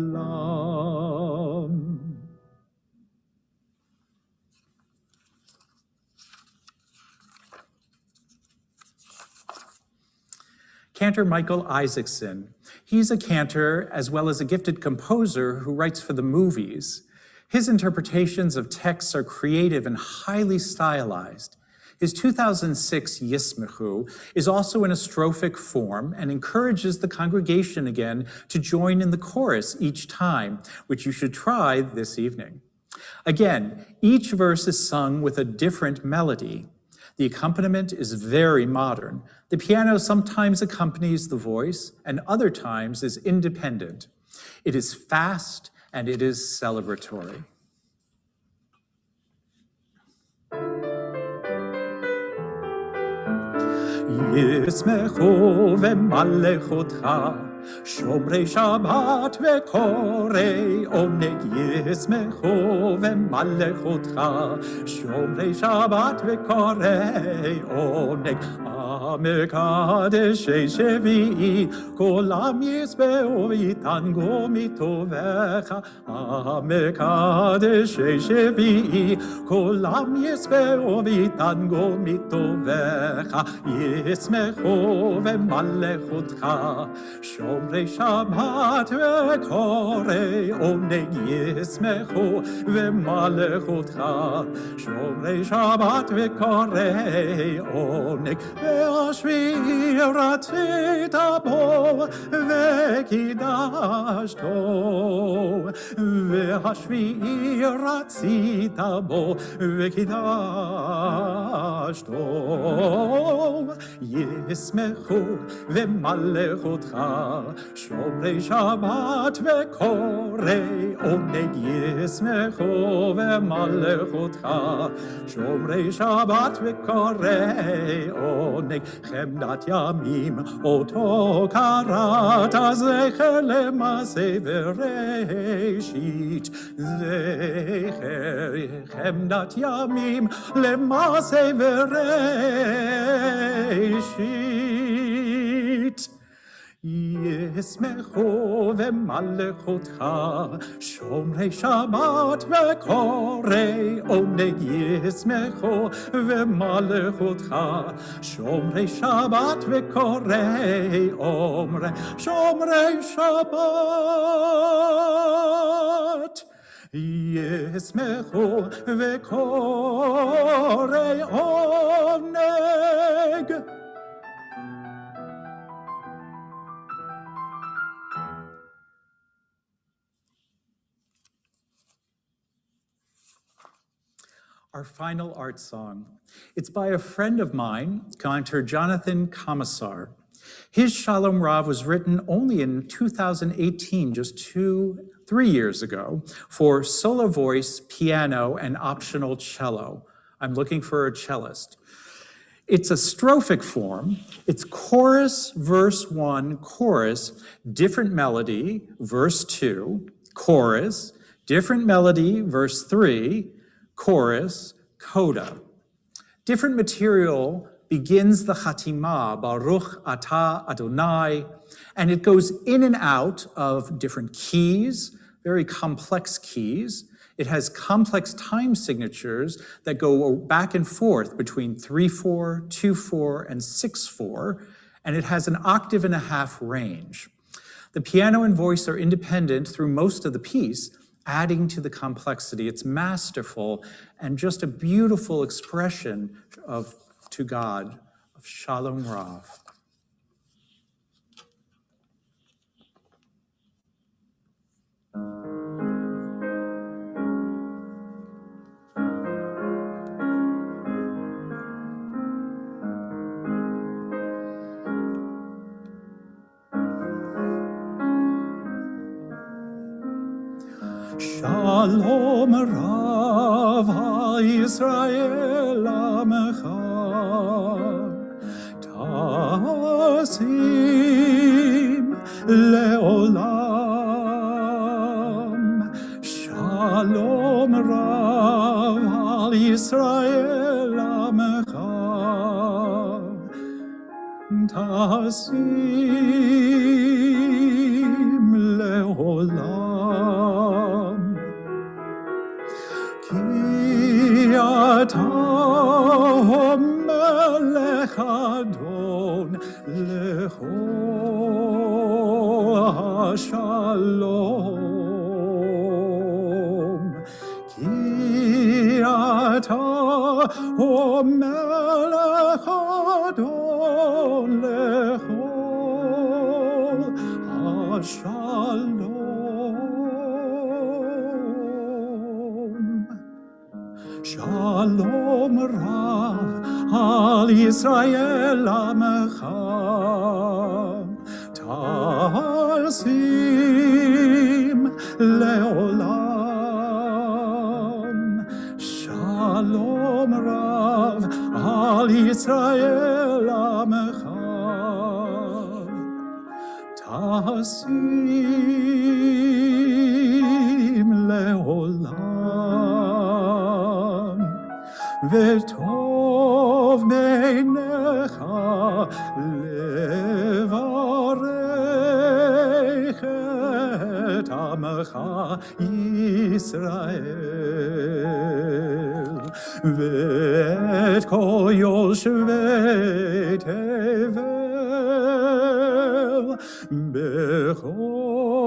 Speaker 1: Cantor Michael Isaacson. He's a cantor as well as a gifted composer who writes for the movies. His interpretations of texts are creative and highly stylized. His 2006 Yismechu is also in a strophic form and encourages the congregation again to join in the chorus each time, which you should try this evening. Again, each verse is sung with a different melody. The accompaniment is very modern. The piano sometimes accompanies the voice and other times is independent. It is fast and it is celebratory. ישמחו ומלכותך שומרי שבת וקוראי עונג. ישמחו ומלכותך שומרי שבת וקוראי עונג. המקדשי שביעי כולם ישבעו ויתענגו מטובך. המקדשי שביעי כולם ישבעו ויתענגו מטובך. ישמחו ומלכותך שומרי שבת וקוראי עונג. ישמחו ומלכותך שומרי שבת וקוראי עונג. והשביעי רצית בו וקידשתו. והשביעי רצית בו וקידשתו. ישמחו ומלכותך שומרי שבת וקוראי עונג. ישמחו ומלכותך שומרי שבת וקוראי עונג. חמדת ימים אותו קראת זכר למעשה וראשית. זכר חמדת ימים למעשה וראשית. ישמחו ומלכותך שומרי שבת וקוראי עונג. ישמחו ומלכותך שומרי שבת וקוראי עומר. שומרי שבת ישמחו וקוראי עונג. Our final art song. It's by a friend of mine, commentator Jonathan Commissar. His Shalom Rav was written only in 2018, just 3 years ago, for solo voice, piano, and optional cello. I'm looking for a cellist. It's a strophic form. It's chorus, verse 1, chorus, different melody, verse 2, chorus, different melody, verse 3, chorus, coda. Different material begins the Chatimah, Baruch Atah Adonai, and it goes in and out of different keys, very complex keys. It has complex time signatures that go back and forth between 3/4, 2/4, and 6/4, and it has an octave and a half range. The piano and voice are independent through most of the piece, adding to the complexity. It's masterful and just a beautiful expression to God of Shalom Rav. Shalom Rav HaYisrael Amecha Tasim Leolam. Shalom Rav HaYisrael Amecha Tasim Leolam. Ki ata melech adon lechol hashalom. Ki ata melech adon lechol hashalom. Shalom Rav al Yisrael Amecha Tasim Leolam. Shalom Rav al Yisrael Amecha Tasim Leolam. V'tov beinecha levarech et amecha Yisrael v'et kol yoshvei tevel bechol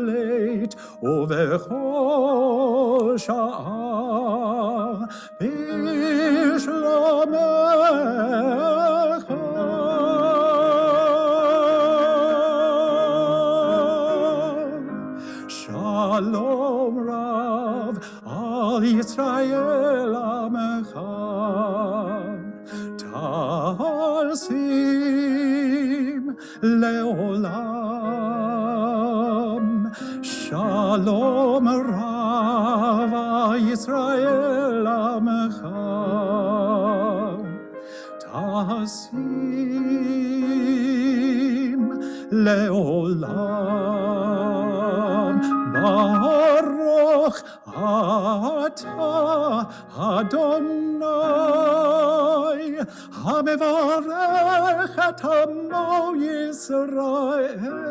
Speaker 1: eit uvechol sha'ah b'shlomecha. Shalom Rav al Yisrael Amecha Tasim Leolam. Shalom Rav al Yisrael Amecha Tasim Leolam. Baruch Atah Adonai Hamevarech et Amo Yisrael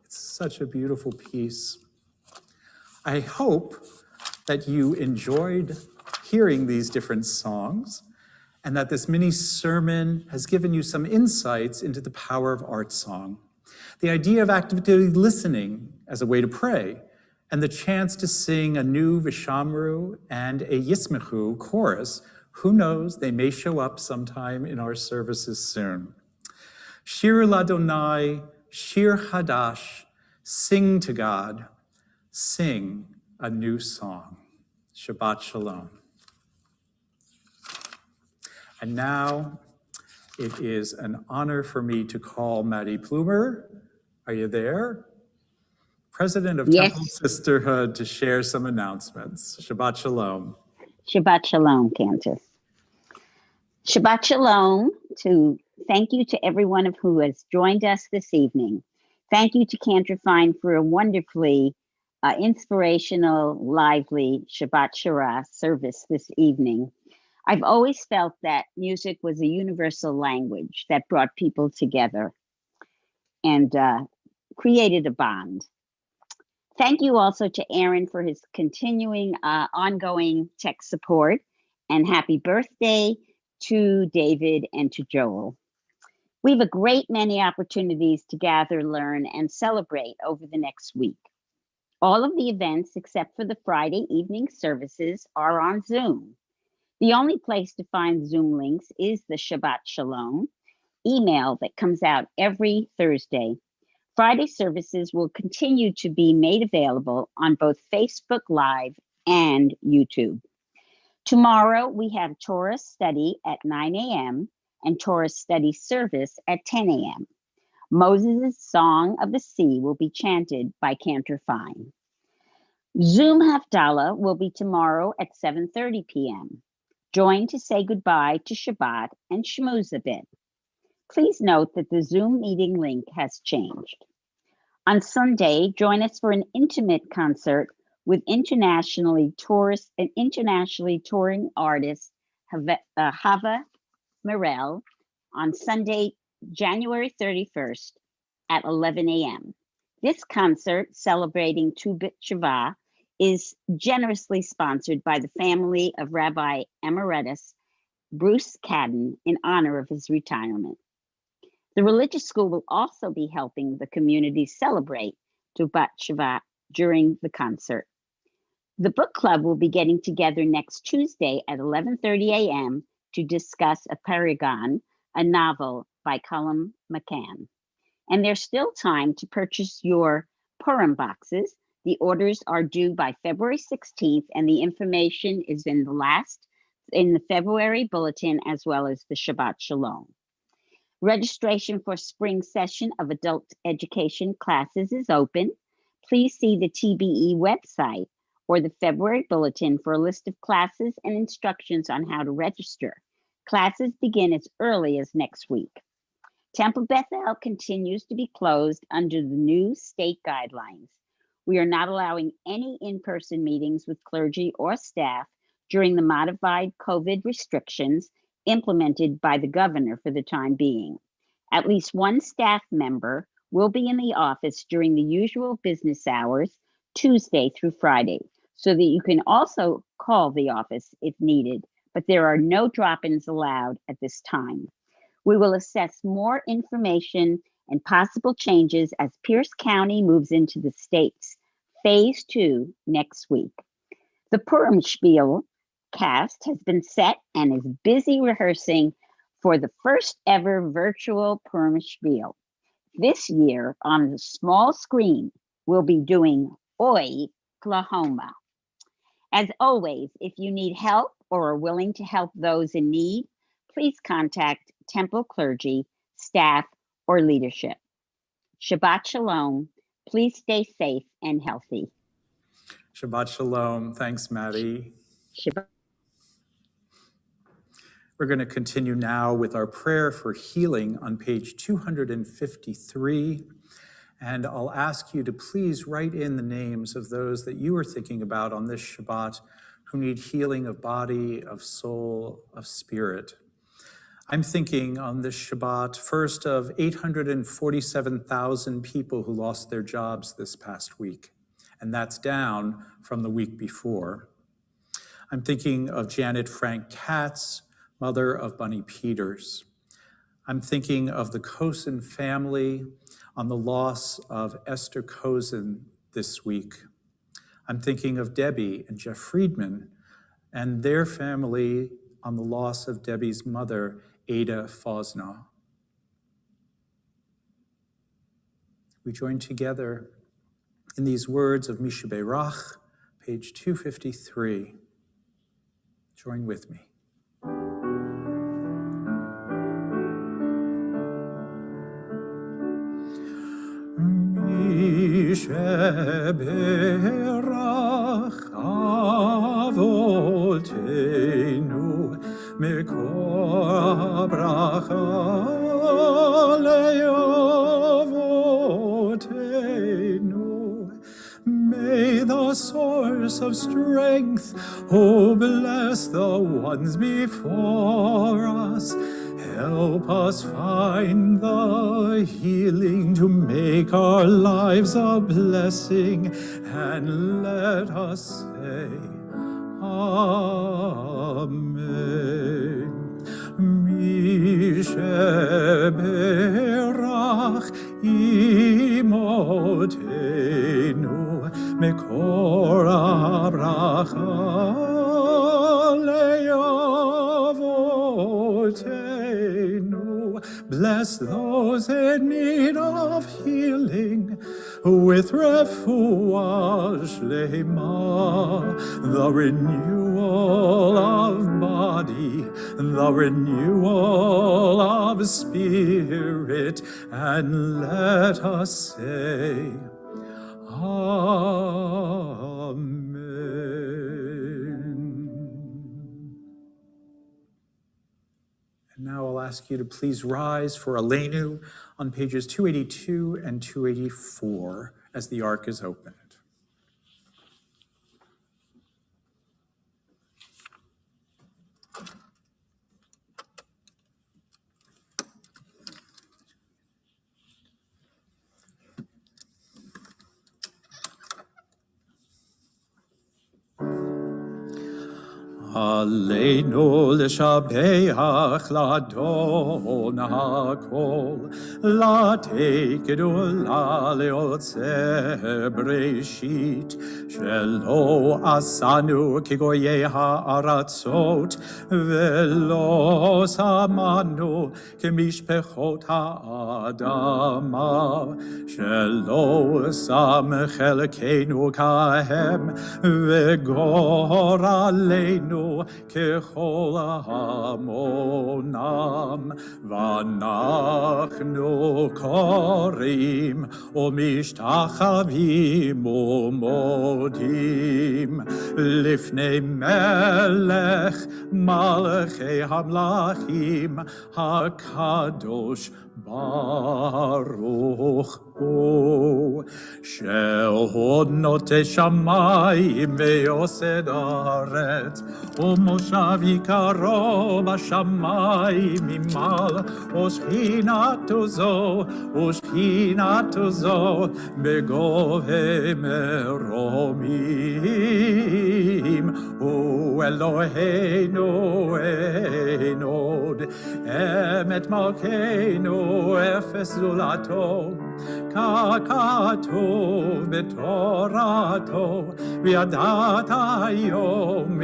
Speaker 1: It's such a beautiful piece. I hope that you enjoyed hearing these different songs and that this mini sermon has given you some insights into the power of art song. The idea of actively listening as a way to pray and the chance to sing a new Vishamru and a Yismechu chorus. Who knows, they may show up sometime in our services soon. Shir Ladonai, Shir Hadash, sing to God, sing a new song. Shabbat Shalom. And now it is an honor for me to call Maddie Plumer. Are you there? President of
Speaker 3: Yes.
Speaker 1: Temple Sisterhood, to share some announcements. Shabbat Shalom.
Speaker 3: Shabbat Shalom, Candace. Shabbat Shalom. Thank you to everyone who has joined us this evening. Thank you to Cantor Fine for a wonderfully inspirational, lively Shabbat Shirah service this evening. I've always felt that music was a universal language that brought people together and created a bond. Thank you also to Aaron for his continuing ongoing tech support, and happy birthday to David and to Joel. We have a great many opportunities to gather, learn, and celebrate over the next week. All of the events, except for the Friday evening services, are on Zoom. The only place to find Zoom links is the Shabbat Shalom email that comes out every Thursday. Friday services will continue to be made available on both Facebook Live and YouTube. Tomorrow, we have Torah study at 9 a.m. and Torah study service at 10 a.m. Moses' Song of the Sea will be chanted by Cantor Fine. Zoom Havdalah will be tomorrow at 7:30 p.m. Join to say goodbye to Shabbat and schmooze a bit. Please note that the Zoom meeting link has changed. On Sunday, join us for an intimate concert with internationally touring artist Hava Morel on Sunday, January 31st at 11 a.m. This concert, celebrating Tu B'Shvat Sheva, is generously sponsored by the family of Rabbi Emeritus Bruce Cadden in honor of his retirement. The religious school will also be helping the community celebrate Tu B'Shvat Sheva during the concert. The book club will be getting together next Tuesday at 11:30 a.m. to discuss A Paragon, a novel by Colum McCann. And there's still time to purchase your Purim boxes. The orders are due by February 16th, and the information is in the February bulletin, as well as the Shabbat Shalom. Registration for spring session of adult education classes is open. Please see the TBE website or the February bulletin for a list of classes and instructions on how to register. Classes begin as early as next week. Temple Bethel continues to be closed under the new state guidelines. We are not allowing any in-person meetings with clergy or staff during the modified COVID restrictions implemented by the governor for the time being. At least one staff member will be in the office during the usual business hours, Tuesday through Friday, so that you can also call the office if needed, but there are no drop-ins allowed at this time. We will assess more information and possible changes as Pierce County moves into the state's Phase 2 next week. The Purim Spiel cast has been set and is busy rehearsing for the first ever virtual Purim Spiel. This year, on the small screen, we'll be doing Oi, Oklahoma. As always, if you need help or are willing to help those in need, please contact Temple clergy, staff, or leadership. Shabbat Shalom. Please stay safe and healthy.
Speaker 1: Shabbat Shalom. Thanks, Maddie.
Speaker 3: Shabbat.
Speaker 1: We're going to continue now with our prayer for healing on page 253. And I'll ask you to please write in the names of those that you are thinking about on this Shabbat who need healing of body, of soul, of spirit. I'm thinking on this Shabbat first of 847,000 people who lost their jobs this past week, and that's down from the week before. I'm thinking of Janet Frank Katz, mother of Bunny Peters. I'm thinking of the Cosin family on the loss of Esther Cosin this week. I'm thinking of Debbie and Jeff Friedman and their family on the loss of Debbie's mother, Ada Fosna. We join together in these words of Misha Beirach, page 253. Join with me. Misha Beirach avotenu mikor bracha le'avotenu. May the source of strength, who bless the ones before us, help us find the healing to make our lives a blessing, and let us say, Amen. Misha Beirach imotenu Mekor habracha le'avotenu. Bless those in need of healing with refuah shlema, the renewal of body, the renewal of spirit, and let us say, Amen. And now I'll ask you to please rise for Aleinu on pages 282 and 284 as the ark is opened. Aleinu l'shabeach l'adon hakol, l'tekedu l'aleotze breshit, shelo asanu kigoye ha'aratzot, velo samanu kemishpechot ha'adama, shelo sam chelkenu kahem, vegor aleinu ככל המונם, ואנחנו קוראים ומשתחווים ומודים לפני מלך מלכי המלכים הקדוש ברוך הוא, שהוא נוטה שמיים ויוסד הארץ, ומושב יקרו בשמיים ממעל, ושכינתו זו בגובה מרומים. הוא אלוהינו אין עוד, אמת מלכנו אפס זולתו, ככתוב בתורתו, וידעת היום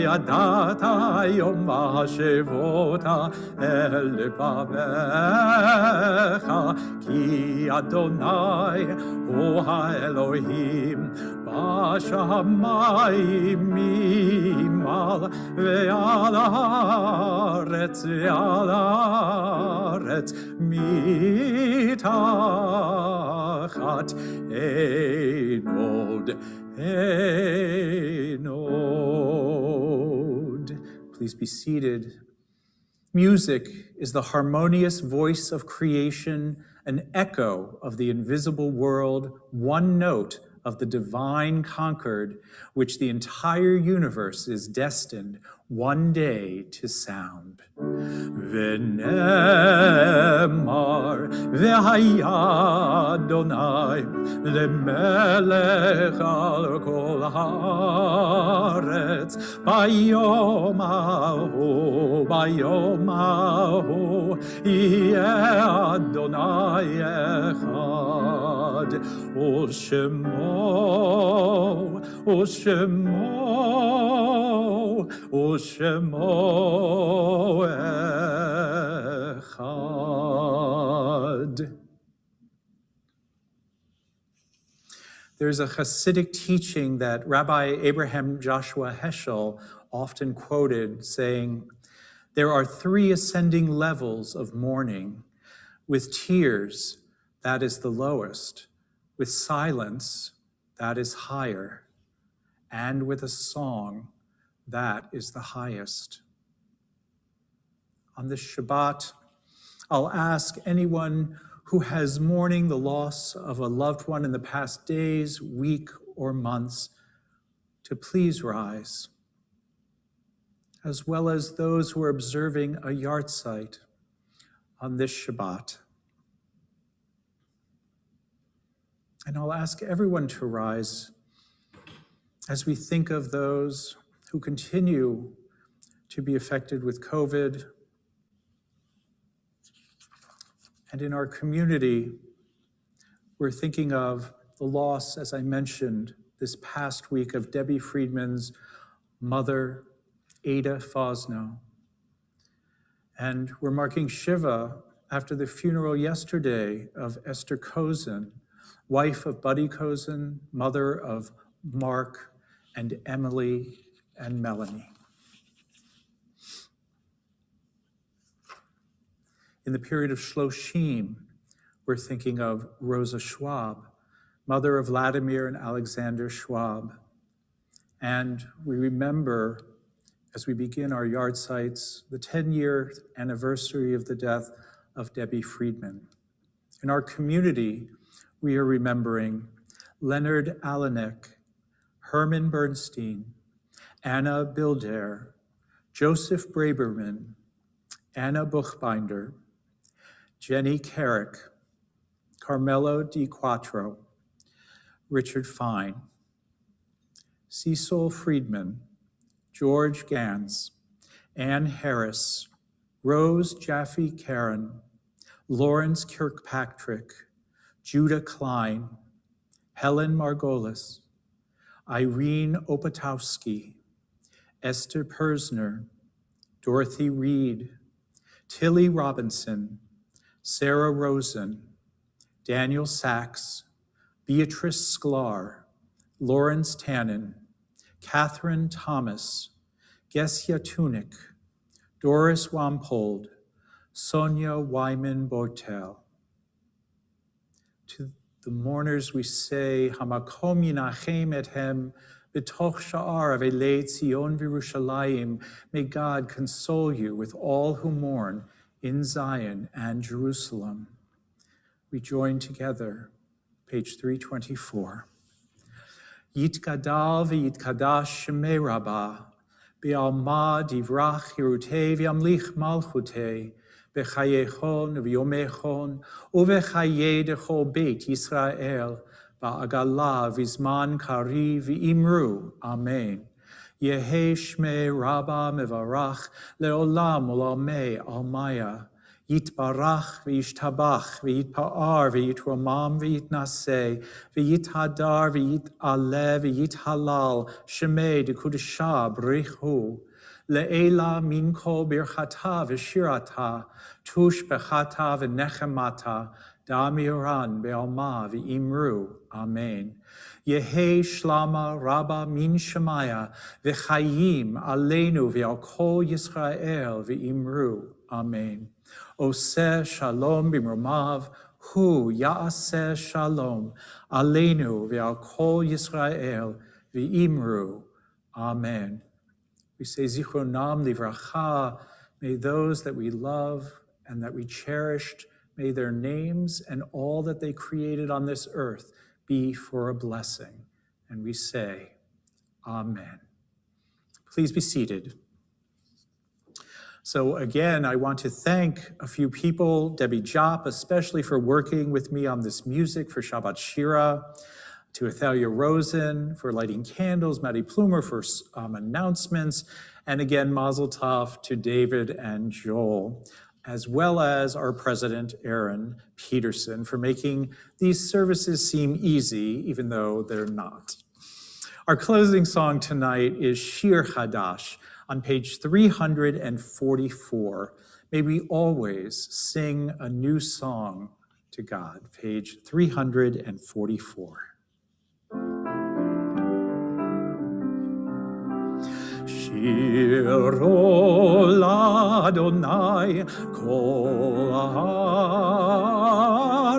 Speaker 1: והשבות אל לבביך, כי אדוני הוא האלוהים בשמיים ממעל, ועל הארץ מתחת אין עוד. Please be seated. Music is the harmonious voice of creation, an echo of the invisible world, one note of the divine concord, which the entire universe is destined one day to sound. V'nemar והיה אדוני למלך על כל הארץ. ביום ההוא יהיה אדוני אחד, ושמו אחד. There's a Hasidic teaching that Rabbi Abraham Joshua Heschel often quoted, saying, "There are three ascending levels of mourning. With tears, that is the lowest. With silence, that is higher. And with a song, that is the highest." On this Shabbat, I'll ask anyone who has mourning the loss of a loved one in the past days, week, or months to please rise, as well as those who are observing a yahrzeit on this Shabbat. And I'll ask everyone to rise as we think of those who continue to be affected with COVID. And in our community, we're thinking of the loss, as I mentioned, this past week of Debbie Friedman's mother, Ada Fosno. And we're marking Shiva after the funeral yesterday of Esther Kozin, wife of Buddy Kozin, mother of Mark and Emily and Melanie. In the period of Shloshim, we're thinking of Rosa Schwab, mother of Vladimir and Alexander Schwab. And we remember, as we begin our yahrzeits, the 10-year anniversary of the death of Debbie Friedman. In our community, we are remembering Leonard Alanek, Herman Bernstein, Anna Bilder, Joseph Braberman, Anna Buchbinder, Jenny Carrick, Carmelo Di Quattro, Richard Fine, Cecil Friedman, George Gans, Ann Harris, Rose Jaffe Karen, Lawrence Kirkpatrick, Judah Klein, Helen Margolis, Irene Opatowski, Esther Persner, Dorothy Reed, Tilly Robinson, Sarah Rosen, Daniel Sachs, Beatrice Sklar, Lawrence Tannen, Catherine Thomas, Gessia Tunick, Doris Wampold, Sonia Wyman Bortel. To the mourners we say, Hamakom yinachem ethem b'toch sha'ar avelei Tzion v'Yerushalayim. May God console you with all who mourn in Zion and Jerusalem. We join together, page 324. Yitgadal v'yitkadash shemei rabbah, be'alma divrach hirutei v'yamlich malchutei, b'chayechon v'yomechon, uvechaye dechol beit Yisrael, ba'agala v'zman kari v'imru. Amen. Yehe shmei rabba mevarach leolam olamei almaya. Yitbarach v'yishtabach v'yitpa'ar v'yitromam v'yitnaseh v'yithadar v'yit'aleh v'yithalal shemei dekudesha b'richu le'ela min kol birchata v'shirata tush bechata v'nechemata damiran be'alma v'imru. Amen. Yehe shlama rabba min shemaya v'chayim aleinu v'al kol Yisrael v'imru. Amen. Oseh shalom b'mromav, hu ya'aseh shalom, aleinu v'al kol Yisrael v'imru. Amen. We say zichronam livracha, may those that we love and that we cherished, may their names and all that they created on this earth be for a blessing. And we say, Amen. Please be seated. So again, I want to thank a few people, Debbie Jopp, especially for working with me on this music for Shabbat Shirah, to Athalia Rosen for lighting candles, Maddie Plumer for announcements, and again, Mazel Tov to David and Joel, as well as our president, Aaron Peterson, for making these services seem easy, even though they're not. Our closing song tonight is Shir Hadash on page 344. May we always sing a new song to God, page 344. Shiro l'Adonai kol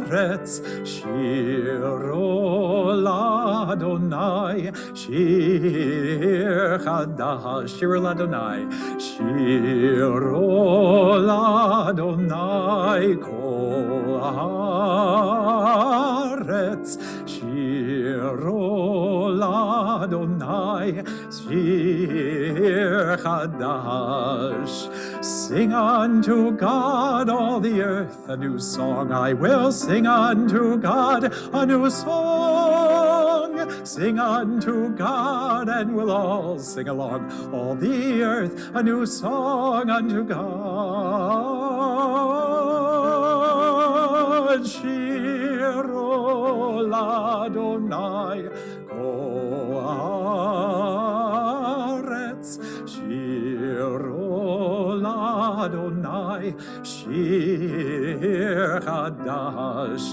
Speaker 1: haaretz, Shiro l'Adonai, shir chadash, Shiro l'Adonai, Shiro l'Adonai kol haaretz, Shiro l'Adonai, shir chadash. Sing unto God, all the earth, a new song. I will sing unto God a new song. Sing unto God, and we'll all sing along. All the earth, a new song unto God. Shiro l'Adonai kol haaretz, Shiro l'Adonai, shir chadash.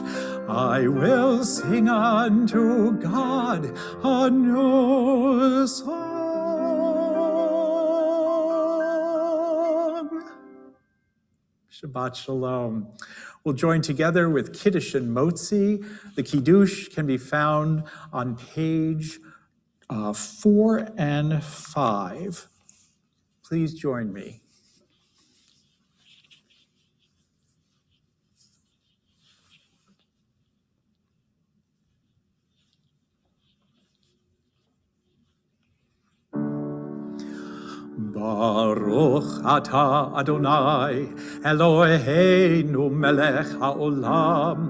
Speaker 1: I will sing unto God a new song. Shabbat Shalom. We'll join together with Kiddush and Motzi. The Kiddush can be found on page 4 and 5. Please join me. Baruch atah Adonai, Eloheinu melech haolam,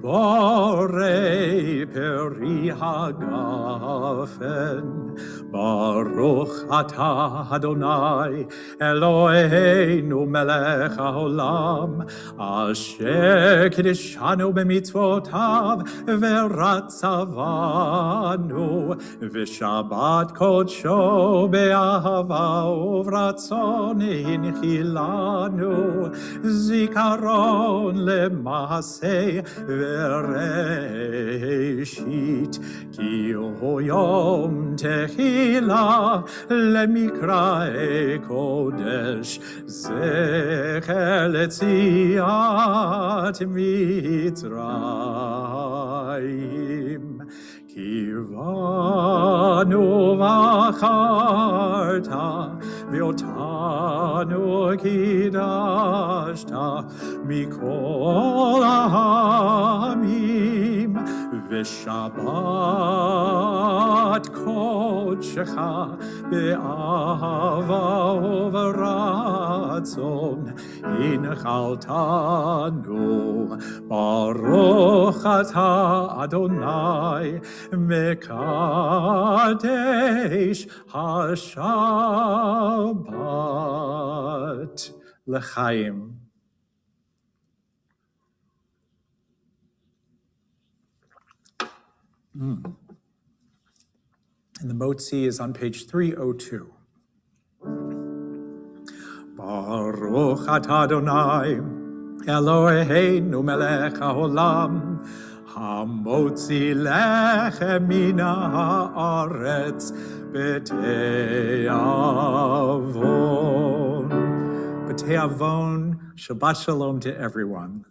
Speaker 1: borei peri hagafen. Baruch atah Adonai, Eloheinu melech haolam, asher kiddushanu b'mitzvotav v'ratzavanu, v'shabbat kodsho be'ahava uvratzon hinchilanu, zikaron lema'aseh v'reshit, ki hu yom tehila lemikrae kodesh, zecher letziat Mitzrayim. Kivanu v'acharta, v'otanu kidashta, mikol ha'amim, v'shabbat kodshecha, be'ahava uv'ratzon, inchaltanu, baruch atah Adonai, Mekadesh HaShabbat L'chaim. And the Motzi is on page 302. Baruch atah Adonai, Eloheinu melech haolam, Hamotzi lechem mina haaretz b'te'avon. B'te'avon, Shabbat Shalom to everyone.